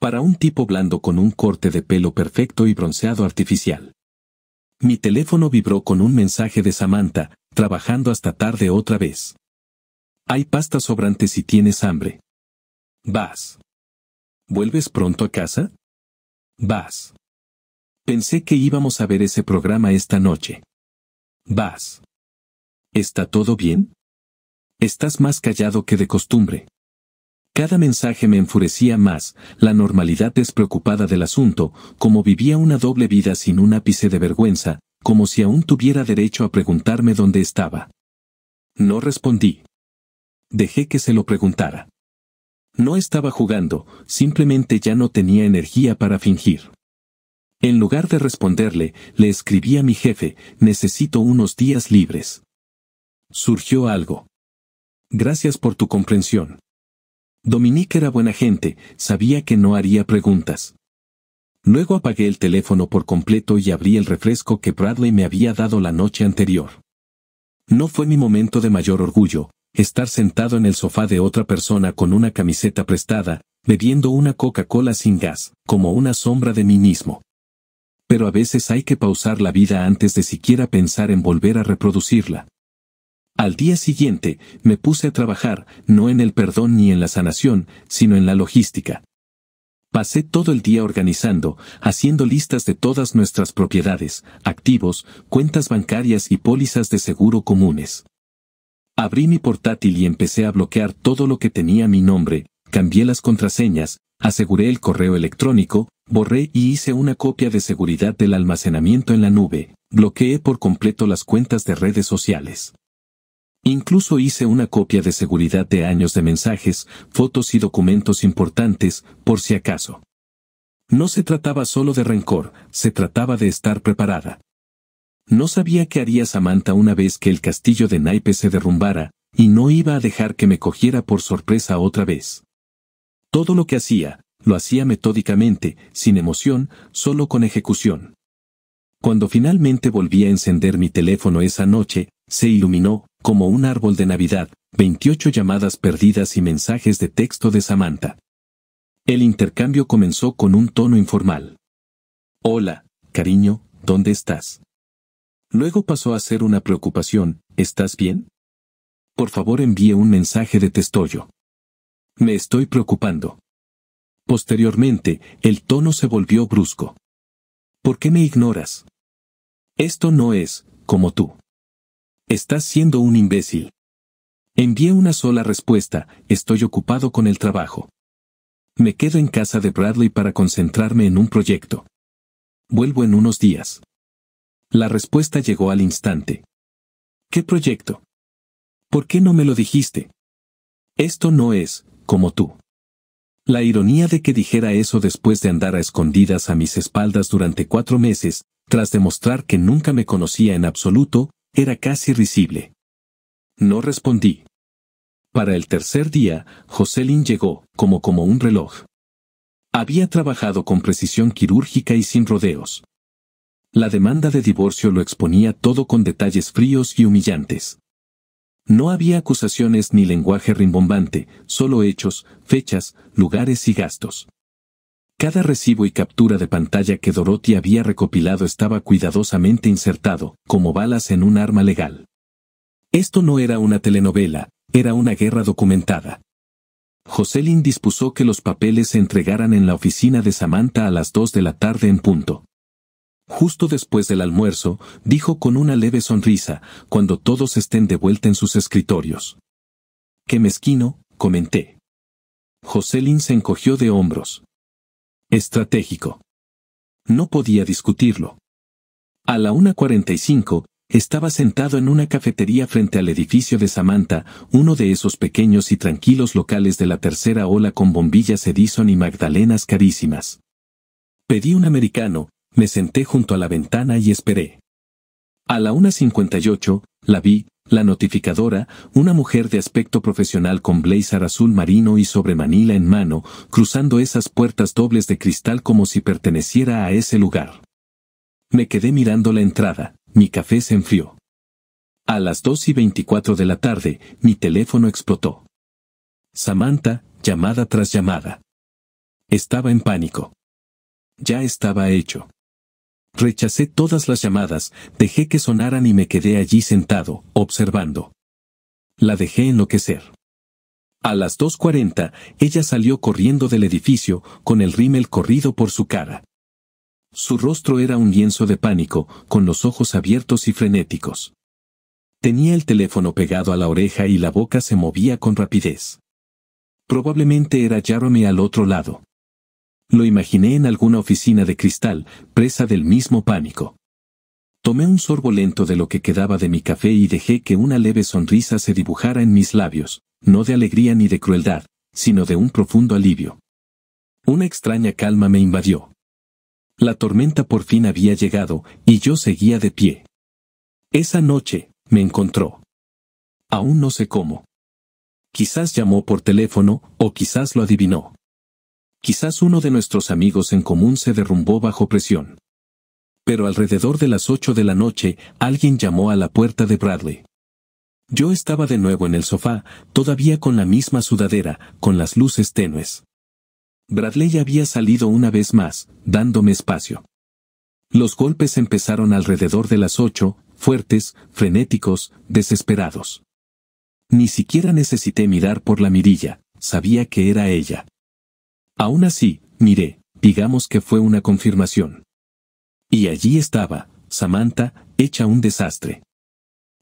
Para un tipo blando con un corte de pelo perfecto y bronceado artificial. Mi teléfono vibró con un mensaje de Samantha, trabajando hasta tarde otra vez. Hay pasta sobrante si tienes hambre. Vas. ¿Vuelves pronto a casa? Vas. Pensé que íbamos a ver ese programa esta noche. Vas. ¿Está todo bien? Estás más callado que de costumbre. Cada mensaje me enfurecía más, la normalidad despreocupada del asunto, como vivía una doble vida sin un ápice de vergüenza, como si aún tuviera derecho a preguntarme dónde estaba. No respondí. Dejé que se lo preguntara. No estaba jugando, simplemente ya no tenía energía para fingir. En lugar de responderle, le escribí a mi jefe, necesito unos días libres. Surgió algo. Gracias por tu comprensión. Dominique era buena gente, sabía que no haría preguntas. Luego apagué el teléfono por completo y abrí el refresco que Bradley me había dado la noche anterior. No fue mi momento de mayor orgullo, estar sentado en el sofá de otra persona con una camiseta prestada, bebiendo una Coca-Cola sin gas, como una sombra de mí mismo. Pero a veces hay que pausar la vida antes de siquiera pensar en volver a reproducirla. Al día siguiente, me puse a trabajar, no en el perdón ni en la sanación, sino en la logística. Pasé todo el día organizando, haciendo listas de todas nuestras propiedades, activos, cuentas bancarias y pólizas de seguro comunes. Abrí mi portátil y empecé a bloquear todo lo que tenía mi nombre, cambié las contraseñas, aseguré el correo electrónico, borré y hice una copia de seguridad del almacenamiento en la nube, bloqueé por completo las cuentas de redes sociales. Incluso hice una copia de seguridad de años de mensajes, fotos y documentos importantes, por si acaso. No se trataba solo de rencor, se trataba de estar preparada. No sabía qué haría Samantha una vez que el castillo de naipes se derrumbara, y no iba a dejar que me cogiera por sorpresa otra vez. Todo lo que hacía, lo hacía metódicamente, sin emoción, solo con ejecución. Cuando finalmente volví a encender mi teléfono esa noche, se iluminó, como un árbol de Navidad, 28 llamadas perdidas y mensajes de texto de Samantha. El intercambio comenzó con un tono informal. Hola, cariño, ¿dónde estás? Luego pasó a ser una preocupación, ¿estás bien? Por favor envíe un mensaje de testollo. Me estoy preocupando. Posteriormente, el tono se volvió brusco. ¿Por qué me ignoras? Esto no es, como tú. Estás siendo un imbécil. Envié una sola respuesta, estoy ocupado con el trabajo. Me quedo en casa de Bradley para concentrarme en un proyecto. Vuelvo en unos días. La respuesta llegó al instante. ¿Qué proyecto? ¿Por qué no me lo dijiste? Esto no es, como tú. La ironía de que dijera eso después de andar a escondidas a mis espaldas durante 4 meses, tras demostrar que nunca me conocía en absoluto, era casi risible. No respondí. Para el tercer día, Jocelyn llegó, como un reloj. Había trabajado con precisión quirúrgica y sin rodeos. La demanda de divorcio lo exponía todo con detalles fríos y humillantes. No había acusaciones ni lenguaje rimbombante, solo hechos, fechas, lugares y gastos. Cada recibo y captura de pantalla que Dorothy había recopilado estaba cuidadosamente insertado, como balas en un arma legal. Esto no era una telenovela, era una guerra documentada. Jocelyn dispuso que los papeles se entregaran en la oficina de Samantha a las 2 de la tarde en punto. Justo después del almuerzo, dijo con una leve sonrisa, cuando todos estén de vuelta en sus escritorios. «Qué mezquino», comenté. Jocelyn se encogió de hombros. Estratégico. No podía discutirlo. A la 1:45, estaba sentado en una cafetería frente al edificio de Samantha, uno de esos pequeños y tranquilos locales de la tercera ola con bombillas Edison y magdalenas carísimas. Pedí un americano, me senté junto a la ventana y esperé. A la 1:58, la vi, la notificadora, una mujer de aspecto profesional con blazer azul marino y sobremanila en mano, cruzando esas puertas dobles de cristal como si perteneciera a ese lugar. Me quedé mirando la entrada, mi café se enfrió. A las 2:24 de la tarde, mi teléfono explotó. Samantha, llamada tras llamada. Estaba en pánico. Ya estaba hecho. Rechacé todas las llamadas, dejé que sonaran y me quedé allí sentado, observando. La dejé enloquecer. A las 2:40, ella salió corriendo del edificio, con el rímel corrido por su cara. Su rostro era un lienzo de pánico, con los ojos abiertos y frenéticos. Tenía el teléfono pegado a la oreja y la boca se movía con rapidez. Probablemente era Jeremy al otro lado. Lo imaginé en alguna oficina de cristal, presa del mismo pánico. Tomé un sorbo lento de lo que quedaba de mi café y dejé que una leve sonrisa se dibujara en mis labios, no de alegría ni de crueldad, sino de un profundo alivio. Una extraña calma me invadió. La tormenta por fin había llegado, y yo seguía de pie. Esa noche, me encontró. Aún no sé cómo. Quizás llamó por teléfono, o quizás lo adivinó. Quizás uno de nuestros amigos en común se derrumbó bajo presión. Pero alrededor de las 8 de la noche, alguien llamó a la puerta de Bradley. Yo estaba de nuevo en el sofá, todavía con la misma sudadera, con las luces tenues. Bradley había salido una vez más, dándome espacio. Los golpes empezaron alrededor de las 8, fuertes, frenéticos, desesperados. Ni siquiera necesité mirar por la mirilla, sabía que era ella. Aún así, miré, digamos que fue una confirmación. Y allí estaba, Samantha, hecha un desastre.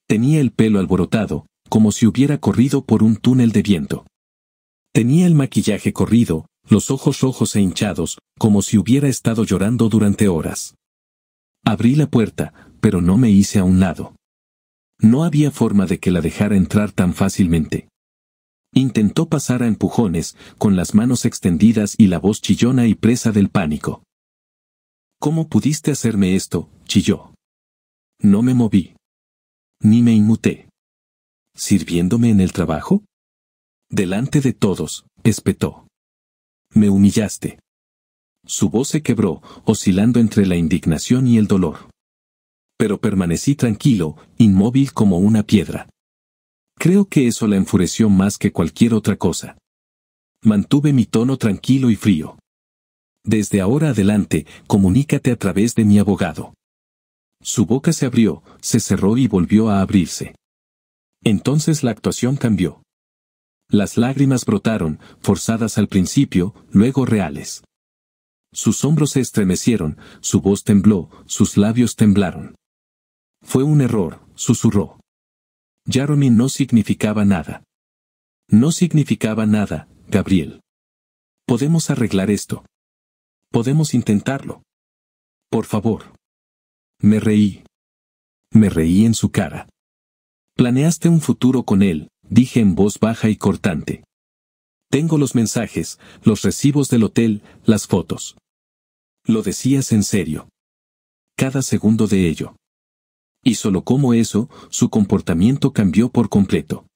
Tenía el pelo alborotado, como si hubiera corrido por un túnel de viento. Tenía el maquillaje corrido, los ojos rojos e hinchados, como si hubiera estado llorando durante horas. Abrí la puerta, pero no me hice a un lado. No había forma de que la dejara entrar tan fácilmente. Intentó pasar a empujones, con las manos extendidas y la voz chillona y presa del pánico. «¿Cómo pudiste hacerme esto?», chilló. No me moví. Ni me inmuté. ¿Sirviéndome en el trabajo? Delante de todos, espetó. Me humillaste. Su voz se quebró, oscilando entre la indignación y el dolor. Pero permanecí tranquilo, inmóvil como una piedra. Creo que eso la enfureció más que cualquier otra cosa. Mantuve mi tono tranquilo y frío. Desde ahora adelante, comunícate a través de mi abogado. Su boca se abrió, se cerró y volvió a abrirse. Entonces la actuación cambió. Las lágrimas brotaron, forzadas al principio, luego reales. Sus hombros se estremecieron, su voz tembló, sus labios temblaron. Fue un error, susurró. Jeremy no significaba nada. No significaba nada, Gabriel. Podemos arreglar esto. Podemos intentarlo. Por favor. Me reí. Me reí en su cara. Planeaste un futuro con él, dije en voz baja y cortante. Tengo los mensajes, los recibos del hotel, las fotos. Lo decías en serio. Cada segundo de ello. Y solo como eso, su comportamiento cambió por completo.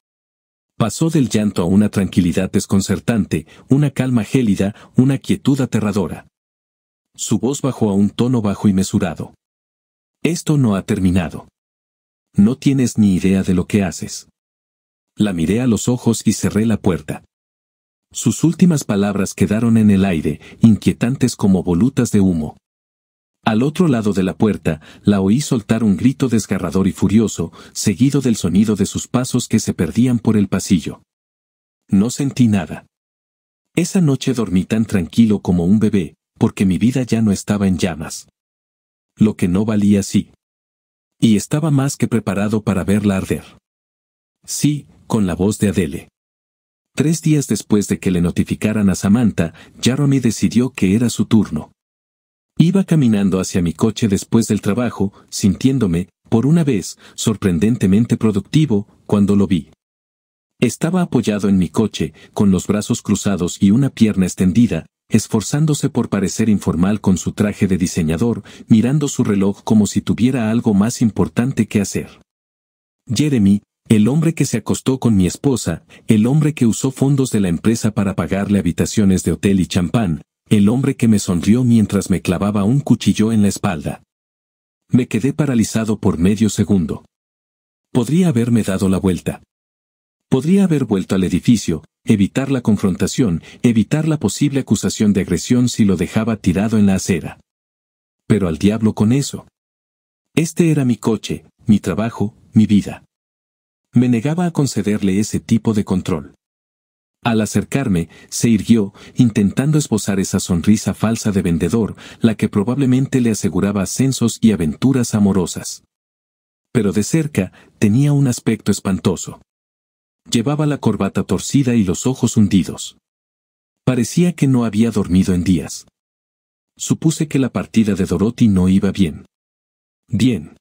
Pasó del llanto a una tranquilidad desconcertante, una calma gélida, una quietud aterradora. Su voz bajó a un tono bajo y mesurado. Esto no ha terminado. No tienes ni idea de lo que haces. La miré a los ojos y cerré la puerta. Sus últimas palabras quedaron en el aire, inquietantes como volutas de humo. Al otro lado de la puerta, la oí soltar un grito desgarrador y furioso, seguido del sonido de sus pasos que se perdían por el pasillo. No sentí nada. Esa noche dormí tan tranquilo como un bebé, porque mi vida ya no estaba en llamas. Lo que no valía sí. Y estaba más que preparado para verla arder. Sí, con la voz de Adele. 3 días después de que le notificaran a Samantha, Jeremy decidió que era su turno. Iba caminando hacia mi coche después del trabajo, sintiéndome, por una vez, sorprendentemente productivo, cuando lo vi. Estaba apoyado en mi coche, con los brazos cruzados y una pierna extendida, esforzándose por parecer informal con su traje de diseñador, mirando su reloj como si tuviera algo más importante que hacer. Jeremy, el hombre que se acostó con mi esposa, el hombre que usó fondos de la empresa para pagarle habitaciones de hotel y champán, el hombre que me sonrió mientras me clavaba un cuchillo en la espalda. Me quedé paralizado por medio segundo. Podría haberme dado la vuelta. Podría haber vuelto al edificio, evitar la confrontación, evitar la posible acusación de agresión si lo dejaba tirado en la acera. Pero al diablo con eso. Este era mi coche, mi trabajo, mi vida. Me negaba a concederle ese tipo de control. Al acercarme, se irguió, intentando esbozar esa sonrisa falsa de vendedor, la que probablemente le aseguraba ascensos y aventuras amorosas. Pero de cerca, tenía un aspecto espantoso. Llevaba la corbata torcida y los ojos hundidos. Parecía que no había dormido en días. Supuse que la partida de Dorothy no iba bien. Bien.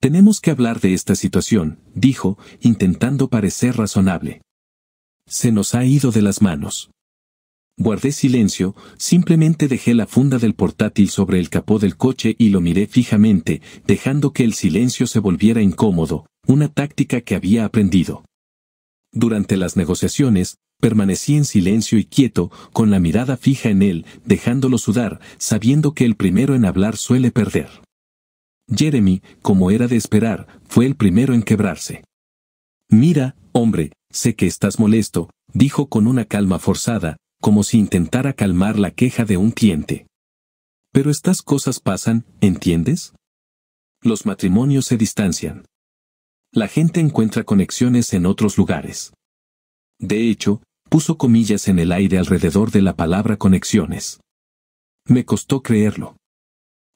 Tenemos que hablar de esta situación, dijo, intentando parecer razonable. Se nos ha ido de las manos. Guardé silencio, simplemente dejé la funda del portátil sobre el capó del coche y lo miré fijamente, dejando que el silencio se volviera incómodo, una táctica que había aprendido. Durante las negociaciones, permanecí en silencio y quieto, con la mirada fija en él, dejándolo sudar, sabiendo que el primero en hablar suele perder. Jeremy, como era de esperar, fue el primero en quebrarse. «Mira, hombre, sé que estás molesto», dijo con una calma forzada, como si intentara calmar la queja de un cliente. «Pero estas cosas pasan, ¿entiendes? Los matrimonios se distancian. La gente encuentra conexiones en otros lugares». De hecho, puso comillas en el aire alrededor de la palabra conexiones. Me costó creerlo.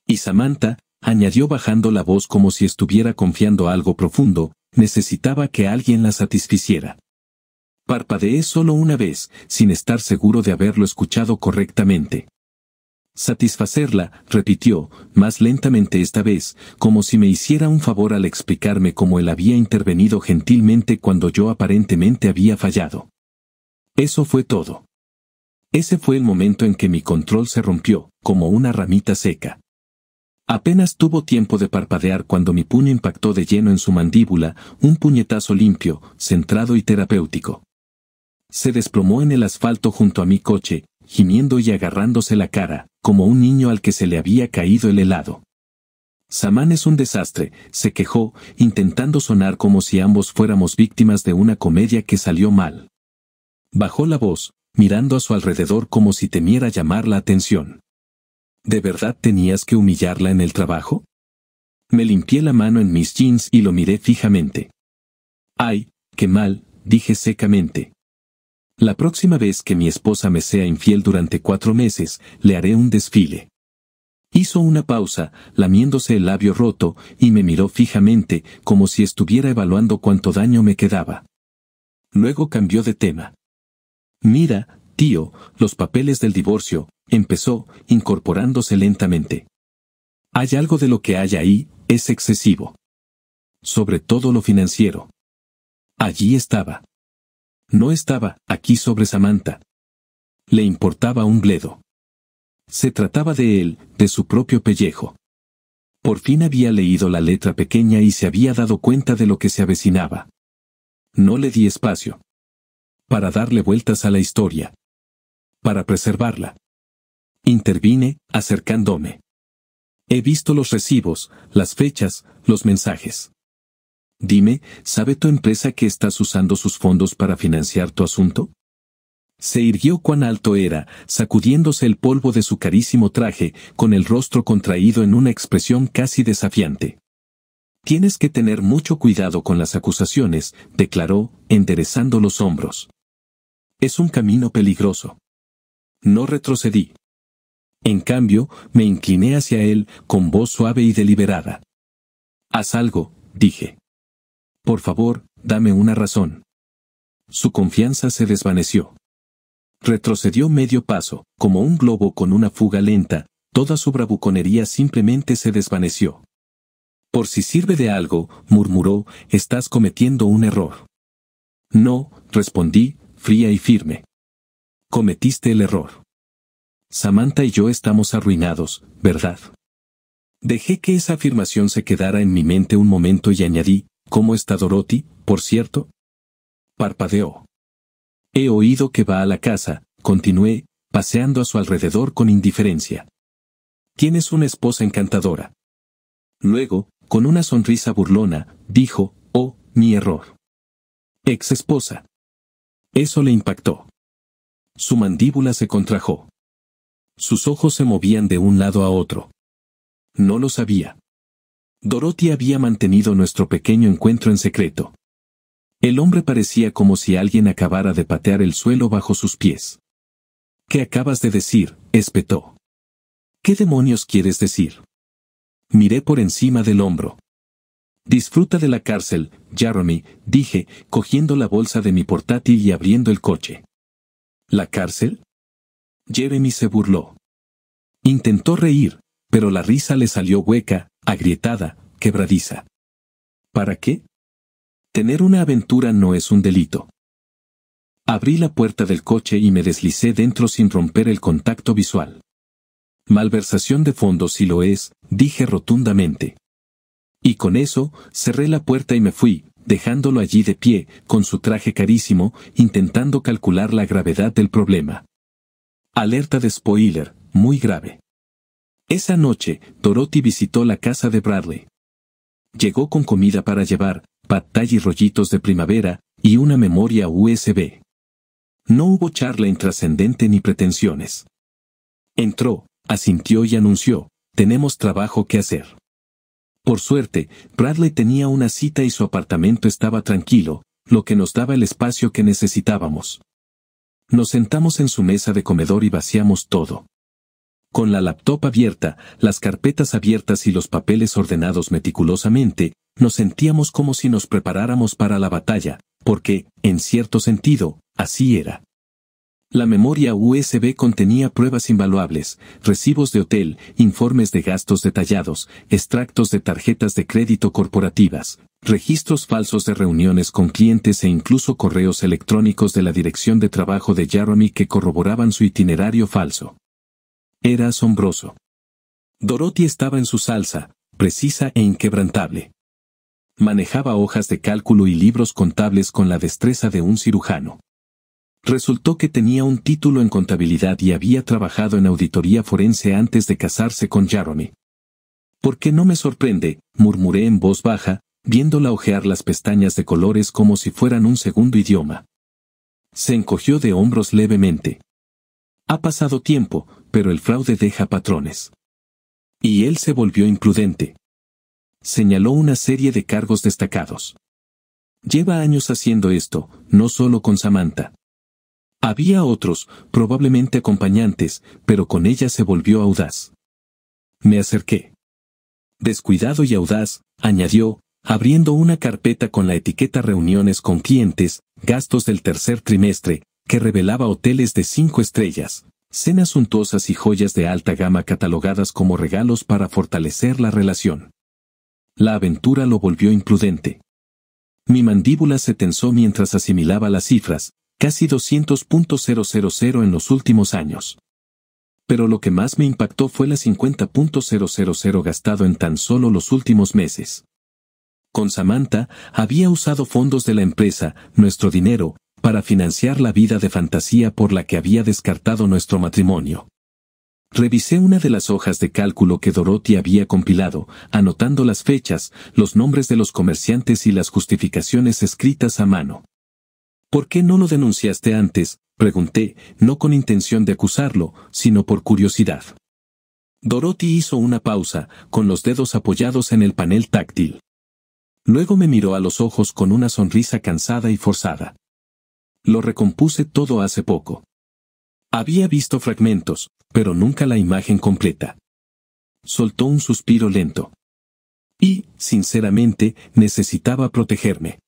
«Y Samantha», añadió bajando la voz como si estuviera confiando algo profundo, necesitaba que alguien la satisficiera. Parpadeé solo una vez, sin estar seguro de haberlo escuchado correctamente. «Satisfacerla», repitió, más lentamente esta vez, como si me hiciera un favor al explicarme cómo él había intervenido gentilmente cuando yo aparentemente había fallado. Eso fue todo. Ese fue el momento en que mi control se rompió, como una ramita seca. Apenas tuvo tiempo de parpadear cuando mi puño impactó de lleno en su mandíbula, un puñetazo limpio, centrado y terapéutico. Se desplomó en el asfalto junto a mi coche, gimiendo y agarrándose la cara, como un niño al que se le había caído el helado. «Saman es un desastre», se quejó, intentando sonar como si ambos fuéramos víctimas de una comedia que salió mal. Bajó la voz, mirando a su alrededor como si temiera llamar la atención. ¿De verdad tenías que humillarla en el trabajo? Me limpié la mano en mis jeans y lo miré fijamente. «Ay, qué mal», dije secamente. «La próxima vez que mi esposa me sea infiel durante 4 meses, le haré un desfile». Hizo una pausa, lamiéndose el labio roto, y me miró fijamente, como si estuviera evaluando cuánto daño me quedaba. Luego cambió de tema. «Mira, tío, los papeles del divorcio», empezó, incorporándose lentamente. «Hay algo de lo que hay ahí, es excesivo. Sobre todo lo financiero». Allí estaba. No estaba aquí sobre Samantha. Le importaba un bledo. Se trataba de él, de su propio pellejo. Por fin había leído la letra pequeña y se había dado cuenta de lo que se avecinaba. No le di espacio. Para darle vueltas a la historia. Para preservarla. Intervine, acercándome. «He visto los recibos, las fechas, los mensajes. Dime, ¿sabe tu empresa que estás usando sus fondos para financiar tu asunto?» Se irguió cuán alto era, sacudiéndose el polvo de su carísimo traje, con el rostro contraído en una expresión casi desafiante. «Tienes que tener mucho cuidado con las acusaciones», declaró, enderezando los hombros. «Es un camino peligroso». No retrocedí. En cambio, me incliné hacia él, con voz suave y deliberada. «Haz algo», dije. «Por favor, dame una razón». Su confianza se desvaneció. Retrocedió medio paso, como un globo con una fuga lenta, toda su bravuconería simplemente se desvaneció. «Por si sirve de algo», murmuró, «estás cometiendo un error». «No», respondí, fría y firme. «Cometiste el error. Samantha y yo estamos arruinados, ¿verdad?» Dejé que esa afirmación se quedara en mi mente un momento y añadí, «¿Cómo está Dorothy, por cierto?» Parpadeó. «He oído que va a la casa», continué, paseando a su alrededor con indiferencia. «Tienes una esposa encantadora». Luego, con una sonrisa burlona, dijo, «Oh, mi error. Ex esposa». Eso le impactó. Su mandíbula se contrajo. Sus ojos se movían de un lado a otro. No lo sabía. Dorothy había mantenido nuestro pequeño encuentro en secreto. El hombre parecía como si alguien acabara de patear el suelo bajo sus pies. «¿Qué acabas de decir?», espetó. «¿Qué demonios quieres decir?» Miré por encima del hombro. «Disfruta de la cárcel, Jeremy», dije, cogiendo la bolsa de mi portátil y abriendo el coche. «¿La cárcel?». Jeremy se burló. Intentó reír, pero la risa le salió hueca, agrietada, quebradiza. «¿Para qué? Tener una aventura no es un delito». Abrí la puerta del coche y me deslicé dentro sin romper el contacto visual. «Malversación de fondos si lo es», dije rotundamente. Y con eso, cerré la puerta y me fui, dejándolo allí de pie, con su traje carísimo, intentando calcular la gravedad del problema. Alerta de spoiler, muy grave. Esa noche, Dorothy visitó la casa de Bradley. Llegó con comida para llevar, pad thai y rollitos de primavera, y una memoria USB. No hubo charla intrascendente ni pretensiones. Entró, asintió y anunció: tenemos trabajo que hacer. Por suerte, Bradley tenía una cita y su apartamento estaba tranquilo, lo que nos daba el espacio que necesitábamos. Nos sentamos en su mesa de comedor y vaciamos todo. Con la laptop abierta, las carpetas abiertas y los papeles ordenados meticulosamente, nos sentíamos como si nos preparáramos para la batalla, porque, en cierto sentido, así era. La memoria USB contenía pruebas invaluables, recibos de hotel, informes de gastos detallados, extractos de tarjetas de crédito corporativas, registros falsos de reuniones con clientes e incluso correos electrónicos de la dirección de trabajo de Jeremy que corroboraban su itinerario falso. Era asombroso. Dorothy estaba en su salsa, precisa e inquebrantable. Manejaba hojas de cálculo y libros contables con la destreza de un cirujano. Resultó que tenía un título en contabilidad y había trabajado en auditoría forense antes de casarse con Jeremy. ¿Por qué no me sorprende?, murmuré en voz baja, viéndola hojear las pestañas de colores como si fueran un segundo idioma. Se encogió de hombros levemente. Ha pasado tiempo, pero el fraude deja patrones. Y él se volvió imprudente. Señaló una serie de cargos destacados. Lleva años haciendo esto, no solo con Samantha. Había otros, probablemente acompañantes, pero con ella se volvió audaz. Me acerqué. Descuidado y audaz, añadió, abriendo una carpeta con la etiqueta reuniones con clientes, gastos del tercer trimestre, que revelaba hoteles de 5 estrellas, cenas suntuosas y joyas de alta gama catalogadas como regalos para fortalecer la relación. La aventura lo volvió imprudente. Mi mandíbula se tensó mientras asimilaba las cifras, casi 200.000 en los últimos años. Pero lo que más me impactó fue la 50.000 gastado en tan solo los últimos meses. Con Samantha, había usado fondos de la empresa, nuestro dinero, para financiar la vida de fantasía por la que había descartado nuestro matrimonio. Revisé una de las hojas de cálculo que Dorothy había compilado, anotando las fechas, los nombres de los comerciantes y las justificaciones escritas a mano. ¿Por qué no lo denunciaste antes?, pregunté, no con intención de acusarlo, sino por curiosidad. Dorothy hizo una pausa, con los dedos apoyados en el panel táctil. Luego me miró a los ojos con una sonrisa cansada y forzada. Lo recompuse todo hace poco. Había visto fragmentos, pero nunca la imagen completa. Soltó un suspiro lento. Y, sinceramente, necesitaba protegerme.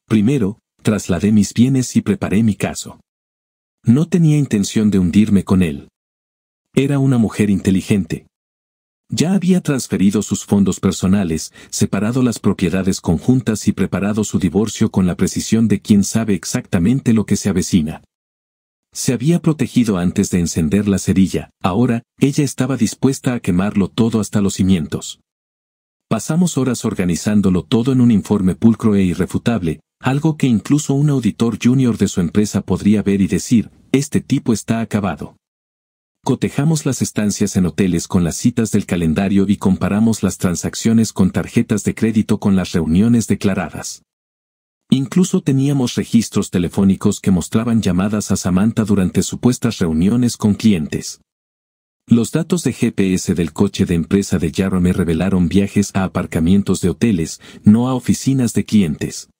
Primero, trasladé mis bienes y preparé mi caso. No tenía intención de hundirme con él. Era una mujer inteligente. Ya había transferido sus fondos personales, separado las propiedades conjuntas y preparado su divorcio con la precisión de quien sabe exactamente lo que se avecina. Se había protegido antes de encender la cerilla, ahora, ella estaba dispuesta a quemarlo todo hasta los cimientos. Pasamos horas organizándolo todo en un informe pulcro e irrefutable, algo que incluso un auditor junior de su empresa podría ver y decir, este tipo está acabado. Cotejamos las estancias en hoteles con las citas del calendario y comparamos las transacciones con tarjetas de crédito con las reuniones declaradas. Incluso teníamos registros telefónicos que mostraban llamadas a Samantha durante supuestas reuniones con clientes. Los datos de GPS del coche de empresa de Jeremy revelaron viajes a aparcamientos de hoteles, no a oficinas de clientes.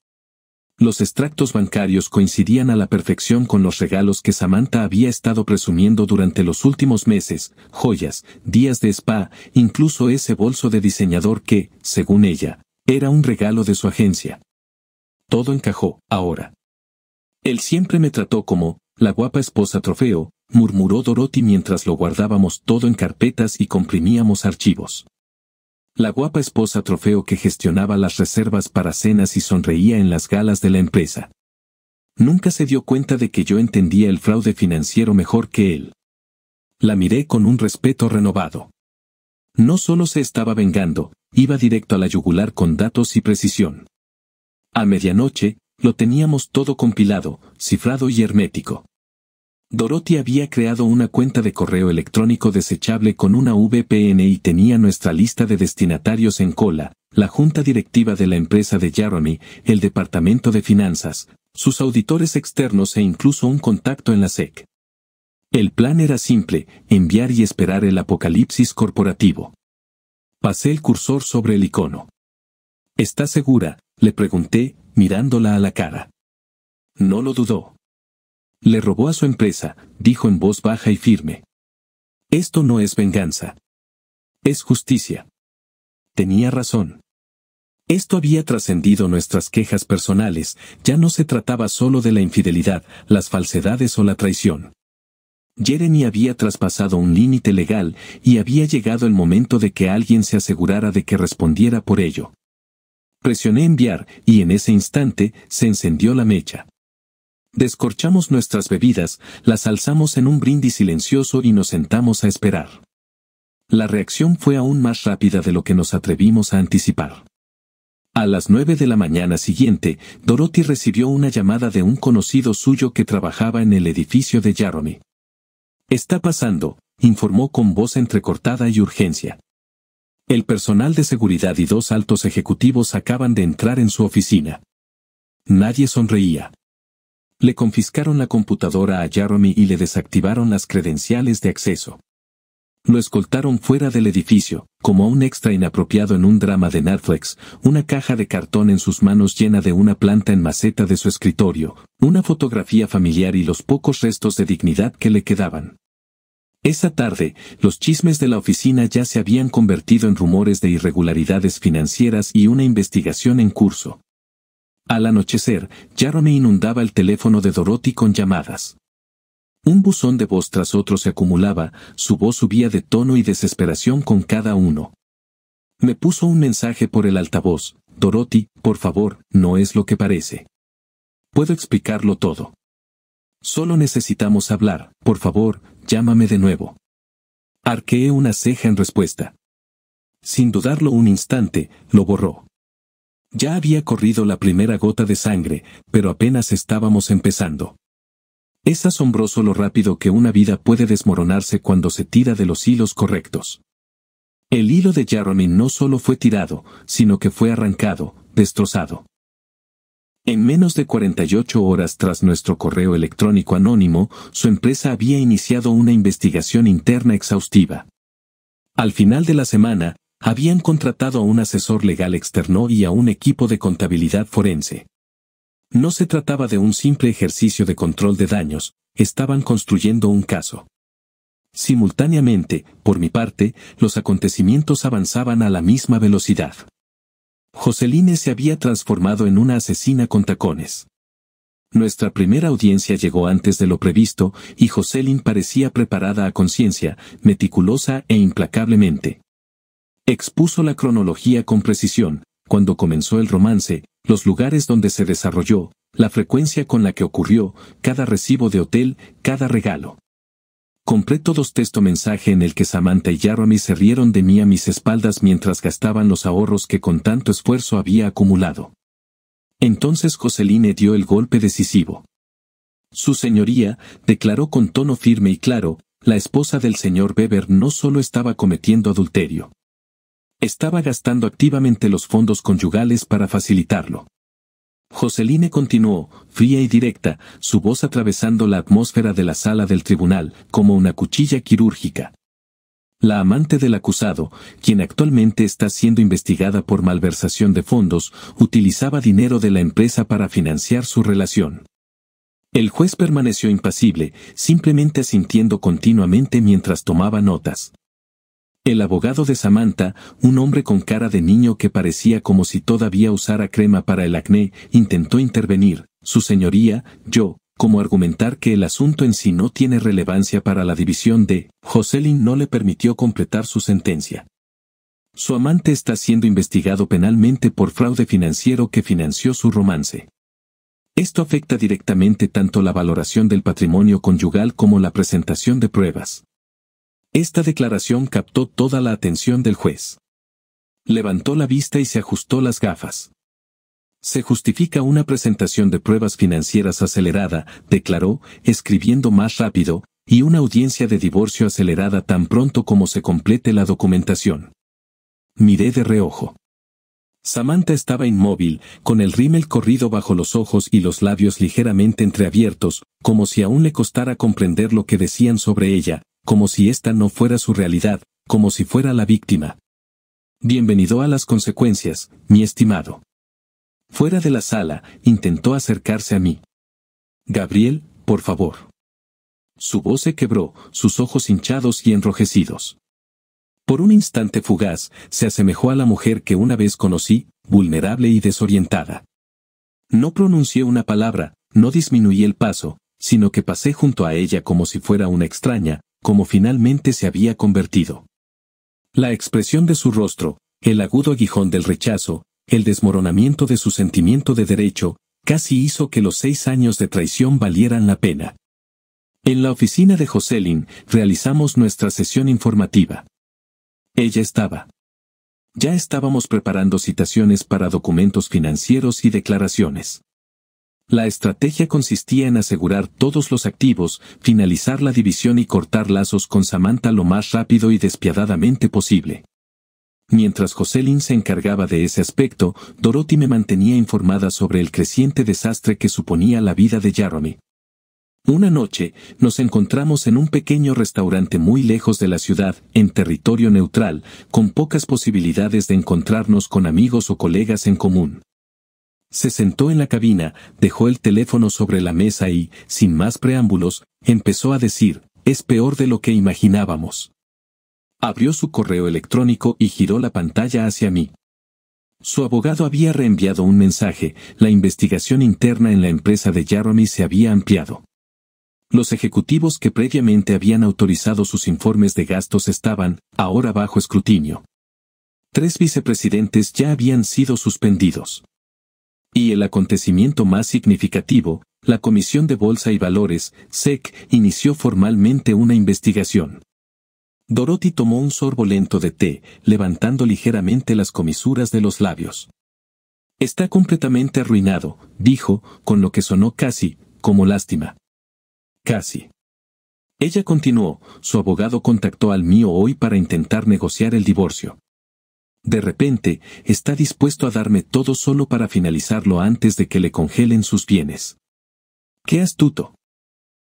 Los extractos bancarios coincidían a la perfección con los regalos que Samantha había estado presumiendo durante los últimos meses, joyas, días de spa, incluso ese bolso de diseñador que, según ella, era un regalo de su agencia. Todo encajó, ahora. Él siempre me trató como, la guapa esposa trofeo, murmuró Dorothy mientras lo guardábamos todo en carpetas y comprimíamos archivos. La guapa esposa trofeo que gestionaba las reservas para cenas y sonreía en las galas de la empresa. Nunca se dio cuenta de que yo entendía el fraude financiero mejor que él. La miré con un respeto renovado. No solo se estaba vengando, iba directo a la yugular con datos y precisión. A medianoche, lo teníamos todo compilado, cifrado y hermético. Dorothy había creado una cuenta de correo electrónico desechable con una VPN y tenía nuestra lista de destinatarios en cola, la junta directiva de la empresa de Jeremy, el departamento de finanzas, sus auditores externos e incluso un contacto en la SEC. El plan era simple, enviar y esperar el apocalipsis corporativo. Pasé el cursor sobre el icono. ¿Está segura?, le pregunté, mirándola a la cara. No lo dudó. Le robó a su empresa, dijo en voz baja y firme. Esto no es venganza. Es justicia. Tenía razón. Esto había trascendido nuestras quejas personales, ya no se trataba solo de la infidelidad, las falsedades o la traición. Jeremy había traspasado un límite legal y había llegado el momento de que alguien se asegurara de que respondiera por ello. Presioné enviar y en ese instante se encendió la mecha. Descorchamos nuestras bebidas, las alzamos en un brindis silencioso y nos sentamos a esperar. La reacción fue aún más rápida de lo que nos atrevimos a anticipar. A las 9 de la mañana siguiente, Dorothy recibió una llamada de un conocido suyo que trabajaba en el edificio de Jeremy. «Está pasando», informó con voz entrecortada y urgencia. El personal de seguridad y 2 altos ejecutivos acaban de entrar en su oficina. Nadie sonreía. Le confiscaron la computadora a Jeremy y le desactivaron las credenciales de acceso. Lo escoltaron fuera del edificio, como a un extra inapropiado en un drama de Netflix, una caja de cartón en sus manos llena de una planta en maceta de su escritorio, una fotografía familiar y los pocos restos de dignidad que le quedaban. Esa tarde, los chismes de la oficina ya se habían convertido en rumores de irregularidades financieras y una investigación en curso. Al anochecer, Jeremy inundaba el teléfono de Dorothy con llamadas. Un buzón de voz tras otro se acumulaba, su voz subía de tono y desesperación con cada uno. Me puso un mensaje por el altavoz: «Dorothy, por favor, no es lo que parece. Puedo explicarlo todo. Solo necesitamos hablar, por favor, llámame de nuevo». Arqueé una ceja en respuesta. Sin dudarlo un instante, lo borró. Ya había corrido la primera gota de sangre, pero apenas estábamos empezando. Es asombroso lo rápido que una vida puede desmoronarse cuando se tira de los hilos correctos. El hilo de Jeremy no solo fue tirado, sino que fue arrancado, destrozado. En menos de 48 horas tras nuestro correo electrónico anónimo, su empresa había iniciado una investigación interna exhaustiva. Al final de la semana, habían contratado a un asesor legal externo y a un equipo de contabilidad forense. No se trataba de un simple ejercicio de control de daños, estaban construyendo un caso. Simultáneamente, por mi parte, los acontecimientos avanzaban a la misma velocidad. Joseline se había transformado en una asesina con tacones. Nuestra primera audiencia llegó antes de lo previsto y Joseline parecía preparada a conciencia, meticulosa e implacablemente. Expuso la cronología con precisión, cuando comenzó el romance, los lugares donde se desarrolló, la frecuencia con la que ocurrió, cada recibo de hotel, cada regalo. Compré todos mensaje en el que Samantha y Jeremy se rieron de mí a mis espaldas mientras gastaban los ahorros que con tanto esfuerzo había acumulado. Entonces Joseline dio el golpe decisivo. Su señoría, declaró con tono firme y claro, la esposa del señor Weber no solo estaba cometiendo adulterio. Estaba gastando activamente los fondos conyugales para facilitarlo. Joseline continuó, fría y directa, su voz atravesando la atmósfera de la sala del tribunal, como una cuchilla quirúrgica. La amante del acusado, quien actualmente está siendo investigada por malversación de fondos, utilizaba dinero de la empresa para financiar su relación. El juez permaneció impasible, simplemente asintiendo continuamente mientras tomaba notas. El abogado de Samantha, un hombre con cara de niño que parecía como si todavía usara crema para el acné, intentó intervenir. Su señoría, yo, como argumentar que el asunto en sí no tiene relevancia para la división de Joseline no le permitió completar su sentencia. Su amante está siendo investigado penalmente por fraude financiero que financió su romance. Esto afecta directamente tanto la valoración del patrimonio conyugal como la presentación de pruebas. Esta declaración captó toda la atención del juez. Levantó la vista y se ajustó las gafas. Se justifica una presentación de pruebas financieras acelerada, declaró, escribiendo más rápido, y una audiencia de divorcio acelerada tan pronto como se complete la documentación. Miré de reojo. Samantha estaba inmóvil, con el rímel corrido bajo los ojos y los labios ligeramente entreabiertos, como si aún le costara comprender lo que decían sobre ella, como si esta no fuera su realidad, como si fuera la víctima. Bienvenido a las consecuencias, mi estimado. Fuera de la sala, intentó acercarse a mí. Gabriel, por favor. Su voz se quebró, sus ojos hinchados y enrojecidos. Por un instante fugaz, se asemejó a la mujer que una vez conocí, vulnerable y desorientada. No pronuncié una palabra, no disminuí el paso, sino que pasé junto a ella como si fuera una extraña, como finalmente se había convertido. La expresión de su rostro, el agudo aguijón del rechazo, el desmoronamiento de su sentimiento de derecho, casi hizo que los 6 años de traición valieran la pena. En la oficina de Jocelyn, realizamos nuestra sesión informativa. Ella estaba. Ya estábamos preparando citaciones para documentos financieros y declaraciones. La estrategia consistía en asegurar todos los activos, finalizar la división y cortar lazos con Samantha lo más rápido y despiadadamente posible. Mientras Jocelyn se encargaba de ese aspecto, Dorothy me mantenía informada sobre el creciente desastre que suponía la vida de Jeremy. Una noche, nos encontramos en un pequeño restaurante muy lejos de la ciudad, en territorio neutral, con pocas posibilidades de encontrarnos con amigos o colegas en común. Se sentó en la cabina, dejó el teléfono sobre la mesa y, sin más preámbulos, empezó a decir, es peor de lo que imaginábamos. Abrió su correo electrónico y giró la pantalla hacia mí. Su abogado había reenviado un mensaje, la investigación interna en la empresa de Jeremy se había ampliado. Los ejecutivos que previamente habían autorizado sus informes de gastos estaban, ahora bajo escrutinio. 3 vicepresidentes ya habían sido suspendidos. Y el acontecimiento más significativo, la Comisión de Bolsa y Valores, SEC, inició formalmente una investigación. Dorothy tomó un sorbo lento de té, levantando ligeramente las comisuras de los labios. Está completamente arruinado, dijo, con lo que sonó casi, como lástima. Casi. Ella continuó, su abogado contactó al mío hoy para intentar negociar el divorcio. De repente, está dispuesto a darme todo solo para finalizarlo antes de que le congelen sus bienes. ¡Qué astuto!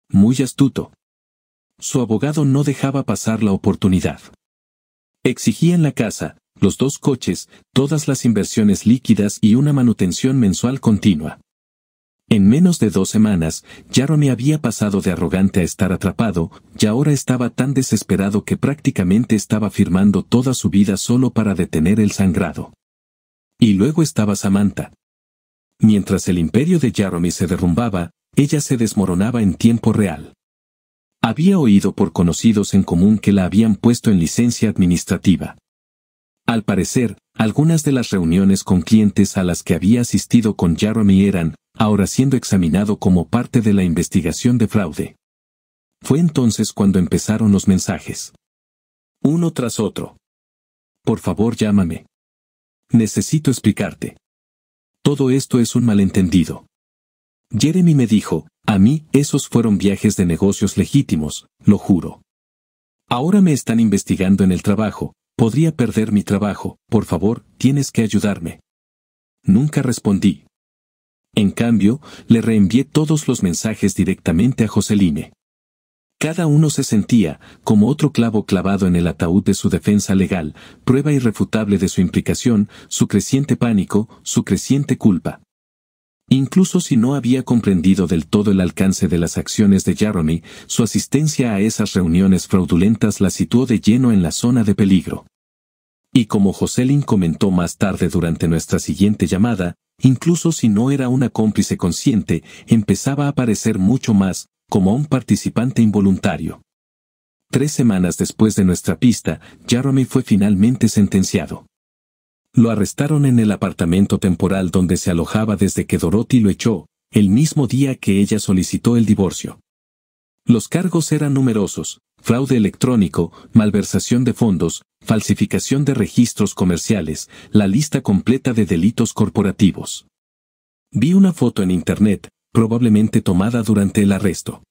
Muy astuto. Su abogado no dejaba pasar la oportunidad. Exigían la casa, los 2 coches, todas las inversiones líquidas y una manutención mensual continua. En menos de 2 semanas, Jeremy había pasado de arrogante a estar atrapado, y ahora estaba tan desesperado que prácticamente estaba firmando toda su vida solo para detener el sangrado. Y luego estaba Samantha. Mientras el imperio de Jeremy se derrumbaba, ella se desmoronaba en tiempo real. Había oído por conocidos en común que la habían puesto en licencia administrativa. Al parecer, algunas de las reuniones con clientes a las que había asistido con Jeremy eran, ahora siendo examinado como parte de la investigación de fraude. Fue entonces cuando empezaron los mensajes. Uno tras otro. Por favor, llámame. Necesito explicarte. Todo esto es un malentendido. Jeremy me dijo, a mí, esos fueron viajes de negocios legítimos, lo juro. Ahora me están investigando en el trabajo, podría perder mi trabajo, por favor, tienes que ayudarme. Nunca respondí. En cambio, le reenvié todos los mensajes directamente a Jocelyn. Cada uno se sentía, como otro clavo clavado en el ataúd de su defensa legal, prueba irrefutable de su implicación, su creciente pánico, su creciente culpa. Incluso si no había comprendido del todo el alcance de las acciones de Jeremy, su asistencia a esas reuniones fraudulentas la situó de lleno en la zona de peligro. Y como Jocelyn comentó más tarde durante nuestra siguiente llamada, incluso si no era una cómplice consciente, empezaba a parecer mucho más, como un participante involuntario. 3 semanas después de nuestra pista, Jeremy fue finalmente sentenciado. Lo arrestaron en el apartamento temporal donde se alojaba desde que Dorothy lo echó, el mismo día que ella solicitó el divorcio. Los cargos eran numerosos: fraude electrónico, malversación de fondos, falsificación de registros comerciales, la lista completa de delitos corporativos. Vi una foto en internet, probablemente tomada durante el arresto.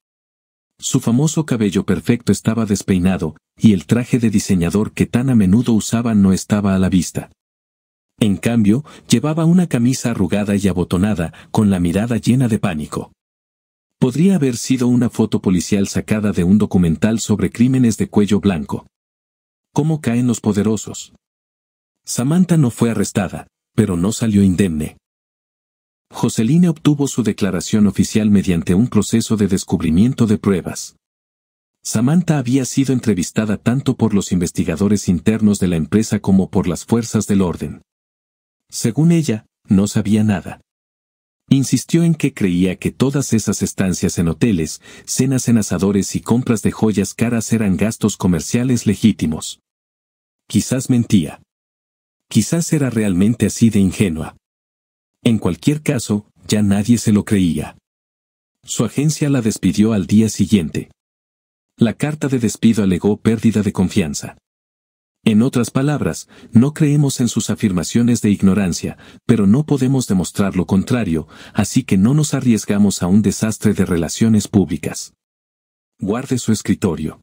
Su famoso cabello perfecto estaba despeinado, y el traje de diseñador que tan a menudo usaba no estaba a la vista. En cambio, llevaba una camisa arrugada y abotonada, con la mirada llena de pánico. Podría haber sido una foto policial sacada de un documental sobre crímenes de cuello blanco. ¿Cómo caen los poderosos? Samantha no fue arrestada, pero no salió indemne. Joseline obtuvo su declaración oficial mediante un proceso de descubrimiento de pruebas. Samantha había sido entrevistada tanto por los investigadores internos de la empresa como por las fuerzas del orden. Según ella, no sabía nada. Insistió en que creía que todas esas estancias en hoteles, cenas en asadores y compras de joyas caras eran gastos comerciales legítimos. Quizás mentía. Quizás era realmente así de ingenua. En cualquier caso, ya nadie se lo creía. Su agencia la despidió al día siguiente. La carta de despido alegó pérdida de confianza. En otras palabras, no creemos en sus afirmaciones de ignorancia, pero no podemos demostrar lo contrario, así que no nos arriesgamos a un desastre de relaciones públicas. Guarde su escritorio.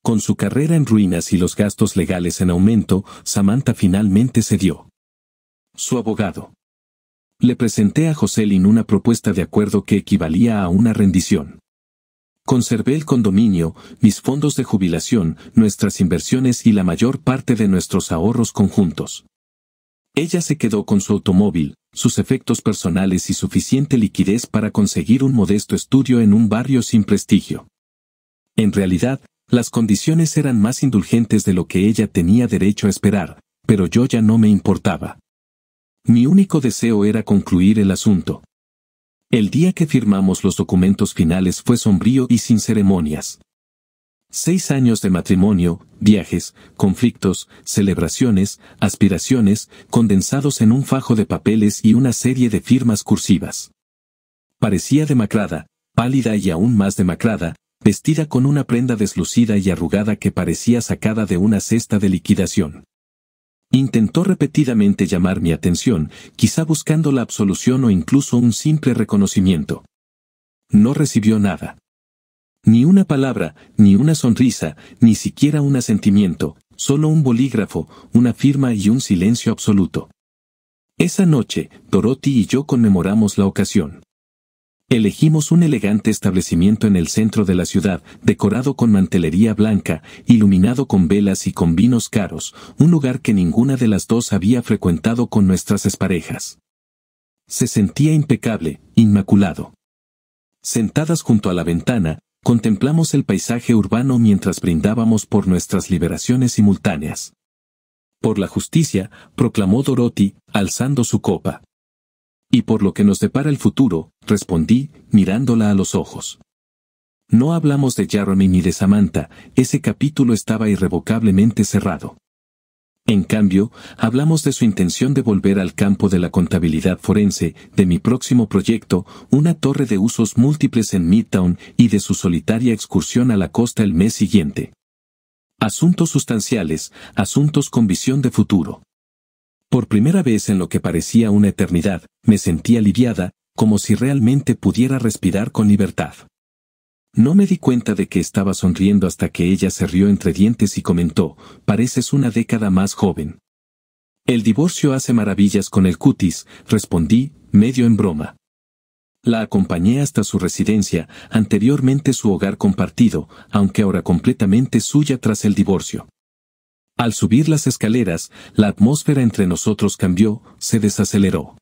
Con su carrera en ruinas y los gastos legales en aumento, Samantha finalmente cedió. Su abogado. Le presenté a Joseline una propuesta de acuerdo que equivalía a una rendición. Conservé el condominio, mis fondos de jubilación, nuestras inversiones y la mayor parte de nuestros ahorros conjuntos. Ella se quedó con su automóvil, sus efectos personales y suficiente liquidez para conseguir un modesto estudio en un barrio sin prestigio. En realidad, las condiciones eran más indulgentes de lo que ella tenía derecho a esperar, pero yo ya no me importaba. Mi único deseo era concluir el asunto. El día que firmamos los documentos finales fue sombrío y sin ceremonias. 6 años de matrimonio, viajes, conflictos, celebraciones, aspiraciones, condensados en un fajo de papeles y una serie de firmas cursivas. Parecía demacrada, pálida y aún más demacrada, vestida con una prenda deslucida y arrugada que parecía sacada de una cesta de liquidación. Intentó repetidamente llamar mi atención, quizá buscando la absolución o incluso un simple reconocimiento. No recibió nada. Ni una palabra, ni una sonrisa, ni siquiera un asentimiento, solo un bolígrafo, una firma y un silencio absoluto. Esa noche, Dorothy y yo conmemoramos la ocasión. Elegimos un elegante establecimiento en el centro de la ciudad, decorado con mantelería blanca, iluminado con velas y con vinos caros, un lugar que ninguna de las dos había frecuentado con nuestras exparejas. Se sentía impecable, inmaculado. Sentadas junto a la ventana, contemplamos el paisaje urbano mientras brindábamos por nuestras liberaciones simultáneas. Por la justicia, proclamó Dorothy, alzando su copa. Y por lo que nos depara el futuro, respondí, mirándola a los ojos. No hablamos de Jeremy ni de Samantha, ese capítulo estaba irrevocablemente cerrado. En cambio, hablamos de su intención de volver al campo de la contabilidad forense, de mi próximo proyecto, una torre de usos múltiples en Midtown, y de su solitaria excursión a la costa el mes siguiente. Asuntos sustanciales, asuntos con visión de futuro. Por primera vez en lo que parecía una eternidad, me sentí aliviada, como si realmente pudiera respirar con libertad. No me di cuenta de que estaba sonriendo hasta que ella se rió entre dientes y comentó, «Pareces una década más joven». «El divorcio hace maravillas con el cutis», respondí, medio en broma. La acompañé hasta su residencia, anteriormente su hogar compartido, aunque ahora completamente suya tras el divorcio. Al subir las escaleras, la atmósfera entre nosotros cambió, se desaceleró.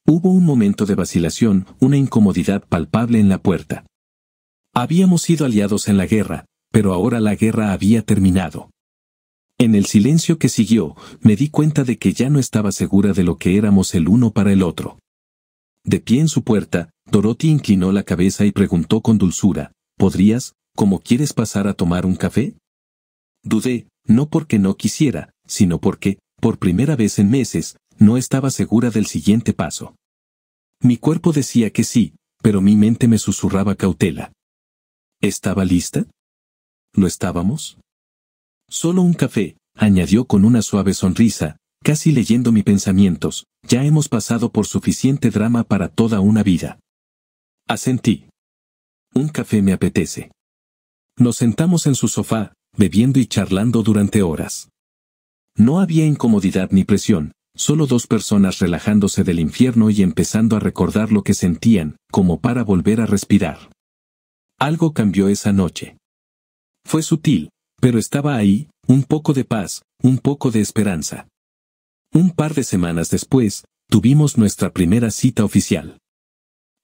Hubo un momento de vacilación, una incomodidad palpable en la puerta. Habíamos sido aliados en la guerra, pero ahora la guerra había terminado. En el silencio que siguió, me di cuenta de que ya no estaba segura de lo que éramos el uno para el otro. De pie en su puerta, Dorothy inclinó la cabeza y preguntó con dulzura, «¿Podrías, como quieres pasar a tomar un café?» Dudé, no porque no quisiera, sino porque, por primera vez en meses, no estaba segura del siguiente paso. Mi cuerpo decía que sí, pero mi mente me susurraba cautela. ¿Estaba lista? ¿Lo estábamos? Solo un café, añadió con una suave sonrisa, casi leyendo mis pensamientos, ya hemos pasado por suficiente drama para toda una vida. Asentí. Un café me apetece. Nos sentamos en su sofá, bebiendo y charlando durante horas. No había incomodidad ni presión, solo dos personas relajándose del infierno y empezando a recordar lo que sentían, como para volver a respirar. Algo cambió esa noche. Fue sutil, pero estaba ahí, un poco de paz, un poco de esperanza. Un par de semanas después, tuvimos nuestra primera cita oficial.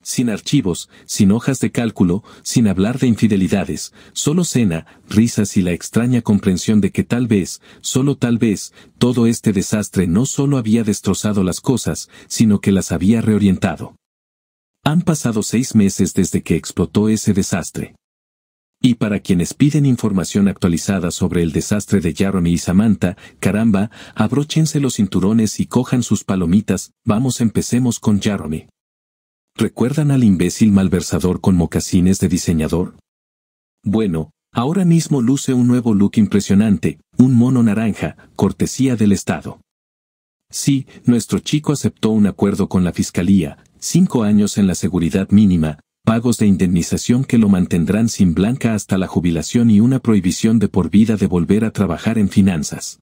Sin archivos, sin hojas de cálculo, sin hablar de infidelidades, solo cena, risas y la extraña comprensión de que tal vez, solo tal vez, todo este desastre no solo había destrozado las cosas, sino que las había reorientado. Han pasado 6 meses desde que explotó ese desastre. Y para quienes piden información actualizada sobre el desastre de Jeremy y Samantha, caramba, abróchense los cinturones y cojan sus palomitas, empecemos con Jeremy. ¿Recuerdan al imbécil malversador con mocasines de diseñador? Bueno, ahora mismo luce un nuevo look impresionante, un mono naranja, cortesía del Estado. Sí, nuestro chico aceptó un acuerdo con la fiscalía, 5 años en la seguridad mínima, pagos de indemnización que lo mantendrán sin blanca hasta la jubilación y una prohibición de por vida de volver a trabajar en finanzas.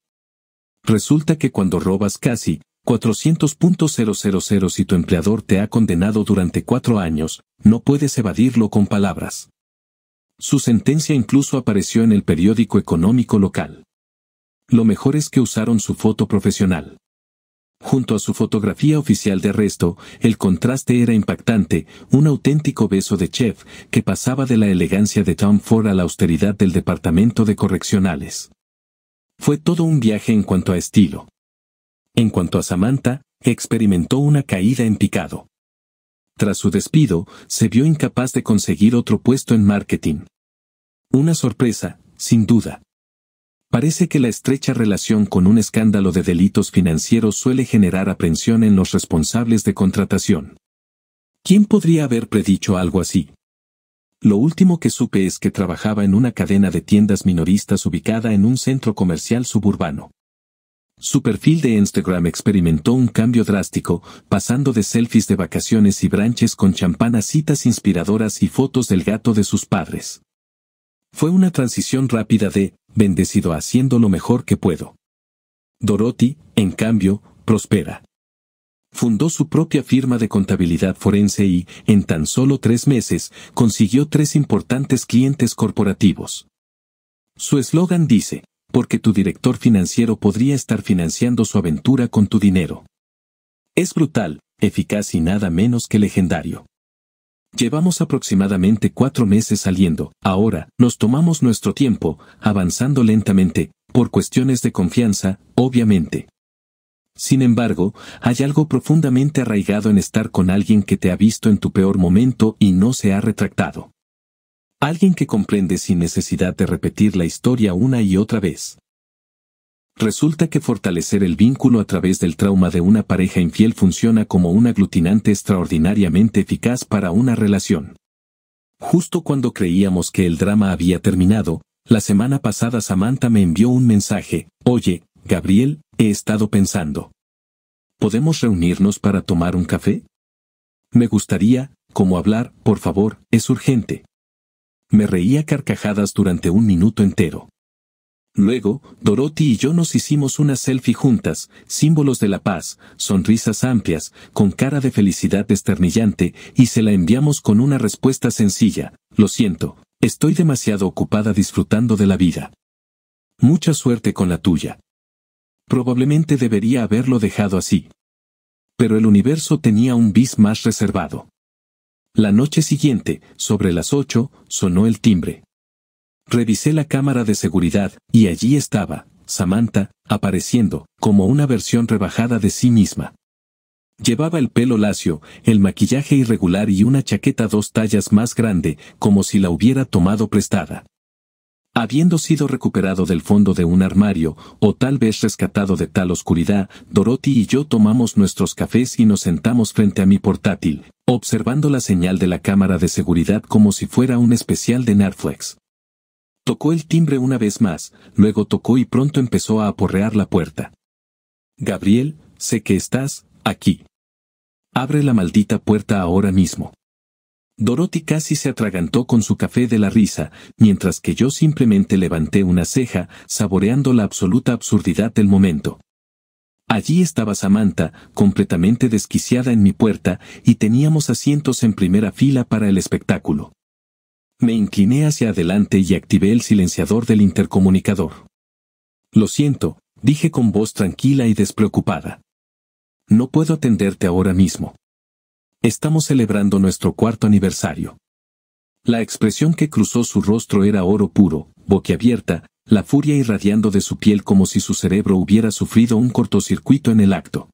Resulta que cuando robas casi 400.000 si tu empleador te ha condenado durante 4 años, no puedes evadirlo con palabras. Su sentencia incluso apareció en el periódico económico local. Lo mejor es que usaron su foto profesional. Junto a su fotografía oficial de arresto, el contraste era impactante, un auténtico beso de chef que pasaba de la elegancia de Tom Ford a la austeridad del departamento de correccionales. Fue todo un viaje en cuanto a estilo. En cuanto a Samantha, experimentó una caída en picado. Tras su despido, se vio incapaz de conseguir otro puesto en marketing. Una sorpresa, sin duda. Parece que la estrecha relación con un escándalo de delitos financieros suele generar aprensión en los responsables de contratación. ¿Quién podría haber predicho algo así? Lo último que supe es que trabajaba en una cadena de tiendas minoristas ubicada en un centro comercial suburbano. Su perfil de Instagram experimentó un cambio drástico, pasando de selfies de vacaciones y brunches con champán a citas inspiradoras y fotos del gato de sus padres. Fue una transición rápida de bendecido a haciendo lo mejor que puedo. Dorothy, en cambio, prospera. Fundó su propia firma de contabilidad forense y, en tan solo 3 meses, consiguió 3 importantes clientes corporativos. Su eslogan dice: porque tu director financiero podría estar financiando su aventura con tu dinero. Es brutal, eficaz y nada menos que legendario. Llevamos aproximadamente 4 meses saliendo, ahora, nos tomamos nuestro tiempo, avanzando lentamente, por cuestiones de confianza, obviamente. Sin embargo, hay algo profundamente arraigado en estar con alguien que te ha visto en tu peor momento y no se ha retractado. Alguien que comprende sin necesidad de repetir la historia una y otra vez. Resulta que fortalecer el vínculo a través del trauma de una pareja infiel funciona como un aglutinante extraordinariamente eficaz para una relación. Justo cuando creíamos que el drama había terminado, la semana pasada Samantha me envió un mensaje: oye, Gabriel, he estado pensando. ¿Podemos reunirnos para tomar un café? Me gustaría, ¿cómo hablar? Por favor, es urgente. Me reí a carcajadas durante 1 minuto entero. Luego, Dorothy y yo nos hicimos una selfie juntas, símbolos de la paz, sonrisas amplias, con cara de felicidad desternillante, y se la enviamos con una respuesta sencilla: lo siento, estoy demasiado ocupada disfrutando de la vida. Mucha suerte con la tuya. Probablemente debería haberlo dejado así. Pero el universo tenía un bis más reservado. La noche siguiente, sobre las 8, sonó el timbre. Revisé la cámara de seguridad, y allí estaba, Samantha, apareciendo, como una versión rebajada de sí misma. Llevaba el pelo lacio, el maquillaje irregular y una chaqueta 2 tallas más grande, como si la hubiera tomado prestada. Habiendo sido recuperado del fondo de un armario, o tal vez rescatado de tal oscuridad, Dorothy y yo tomamos nuestros cafés y nos sentamos frente a mi portátil, observando la señal de la cámara de seguridad como si fuera un especial de Netflix. Tocó el timbre una vez más, luego tocó y pronto empezó a aporrear la puerta. Gabriel, sé que estás aquí. Abre la maldita puerta ahora mismo. Dorothy casi se atragantó con su café de la risa, mientras que yo simplemente levanté una ceja, saboreando la absoluta absurdidad del momento. Allí estaba Samantha, completamente desquiciada en mi puerta, y teníamos asientos en primera fila para el espectáculo. Me incliné hacia adelante y activé el silenciador del intercomunicador. Lo siento, dije con voz tranquila y despreocupada. No puedo atenderte ahora mismo. Estamos celebrando nuestro 4º aniversario. La expresión que cruzó su rostro era oro puro, boquiabierta, la furia irradiando de su piel como si su cerebro hubiera sufrido un cortocircuito en el acto.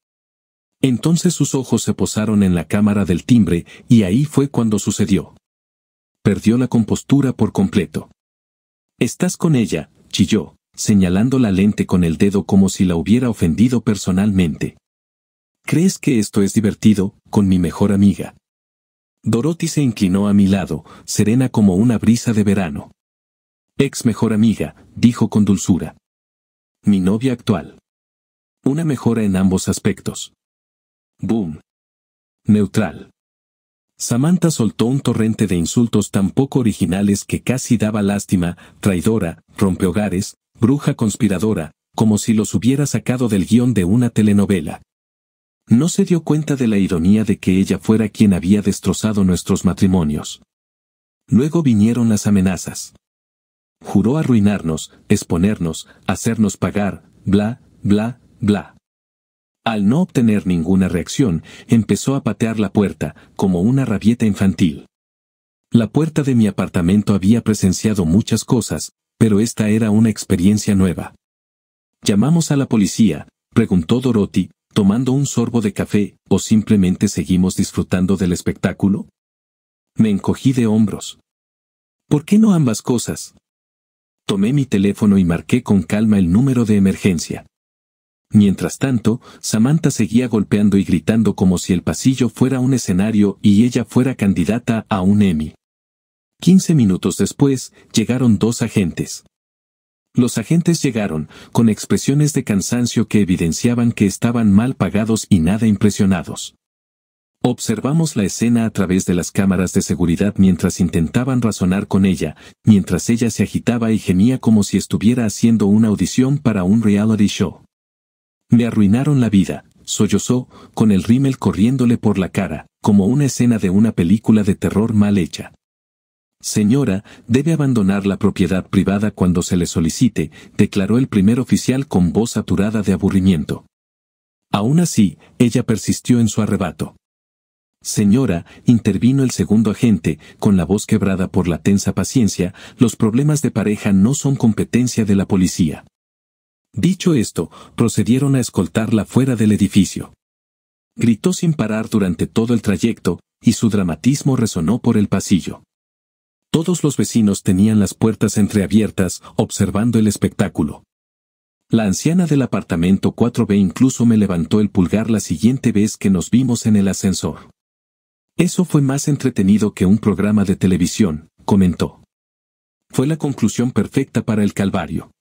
Entonces sus ojos se posaron en la cámara del timbre, y ahí fue cuando sucedió. Perdió la compostura por completo. «¿Estás con ella?», chilló, señalando la lente con el dedo como si la hubiera ofendido personalmente. «¿Crees que esto es divertido, con mi mejor amiga?». Dorothy se inclinó a mi lado, serena como una brisa de verano. «Ex mejor amiga», dijo con dulzura. «Mi novia actual. Una mejora en ambos aspectos». Boom. Neutral. Samantha soltó un torrente de insultos tan poco originales que casi daba lástima: traidora, rompehogares, bruja conspiradora, como si los hubiera sacado del guión de una telenovela. No se dio cuenta de la ironía de que ella fuera quien había destrozado nuestros matrimonios. Luego vinieron las amenazas. Juró arruinarnos, exponernos, hacernos pagar, bla, bla, bla. Al no obtener ninguna reacción, empezó a patear la puerta, como una rabieta infantil. La puerta de mi apartamento había presenciado muchas cosas, pero esta era una experiencia nueva. «¿Llamamos a la policía?», preguntó Dorothy, tomando un sorbo de café, «¿o simplemente seguimos disfrutando del espectáculo?». Me encogí de hombros. «¿Por qué no ambas cosas?». Tomé mi teléfono y marqué con calma el número de emergencia. Mientras tanto, Samantha seguía golpeando y gritando como si el pasillo fuera un escenario y ella fuera candidata a un Emmy. 15 minutos después, llegaron 2 agentes. Los agentes llegaron, con expresiones de cansancio que evidenciaban que estaban mal pagados y nada impresionados. Observamos la escena a través de las cámaras de seguridad mientras intentaban razonar con ella, mientras ella se agitaba y gemía como si estuviera haciendo una audición para un reality show. «Me arruinaron la vida», sollozó, con el rímel corriéndole por la cara, como una escena de una película de terror mal hecha. «Señora, debe abandonar la propiedad privada cuando se le solicite», declaró el primer oficial con voz saturada de aburrimiento. Aún así, ella persistió en su arrebato. «Señora», intervino el segundo agente, con la voz quebrada por la tensa paciencia, «los problemas de pareja no son competencia de la policía». Dicho esto, procedieron a escoltarla fuera del edificio. Gritó sin parar durante todo el trayecto, y su dramatismo resonó por el pasillo. Todos los vecinos tenían las puertas entreabiertas, observando el espectáculo. La anciana del apartamento 4B incluso me levantó el pulgar la siguiente vez que nos vimos en el ascensor. «Eso fue más entretenido que un programa de televisión», comentó. «Fue la conclusión perfecta para el calvario».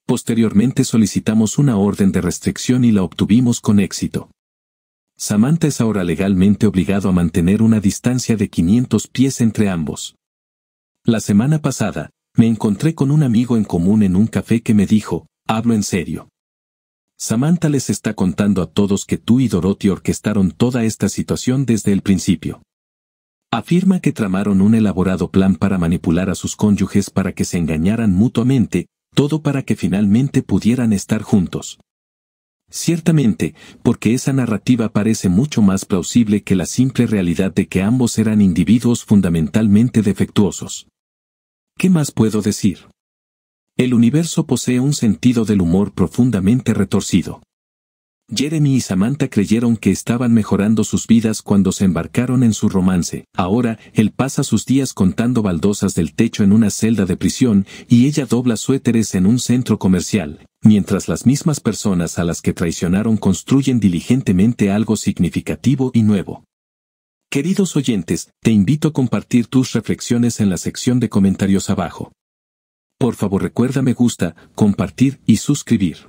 Posteriormente solicitamos una orden de restricción y la obtuvimos con éxito. Samantha es ahora legalmente obligado a mantener una distancia de 500 pies entre ambos. La semana pasada, me encontré con un amigo en común en un café que me dijo: «Hablo en serio. Samantha les está contando a todos que tú y Dorothy orquestaron toda esta situación desde el principio. Afirma que tramaron un elaborado plan para manipular a sus cónyuges para que se engañaran mutuamente, todo para que finalmente pudieran estar juntos. Ciertamente, porque esa narrativa parece mucho más plausible que la simple realidad de que ambos eran individuos fundamentalmente defectuosos. ¿Qué más puedo decir? El universo posee un sentido del humor profundamente retorcido. Jeremy y Samantha creyeron que estaban mejorando sus vidas cuando se embarcaron en su romance. Ahora, él pasa sus días contando baldosas del techo en una celda de prisión, y ella dobla suéteres en un centro comercial, mientras las mismas personas a las que traicionaron construyen diligentemente algo significativo y nuevo. Queridos oyentes, te invito a compartir tus reflexiones en la sección de comentarios abajo. Por favor, recuerda me gusta, compartir y suscribir.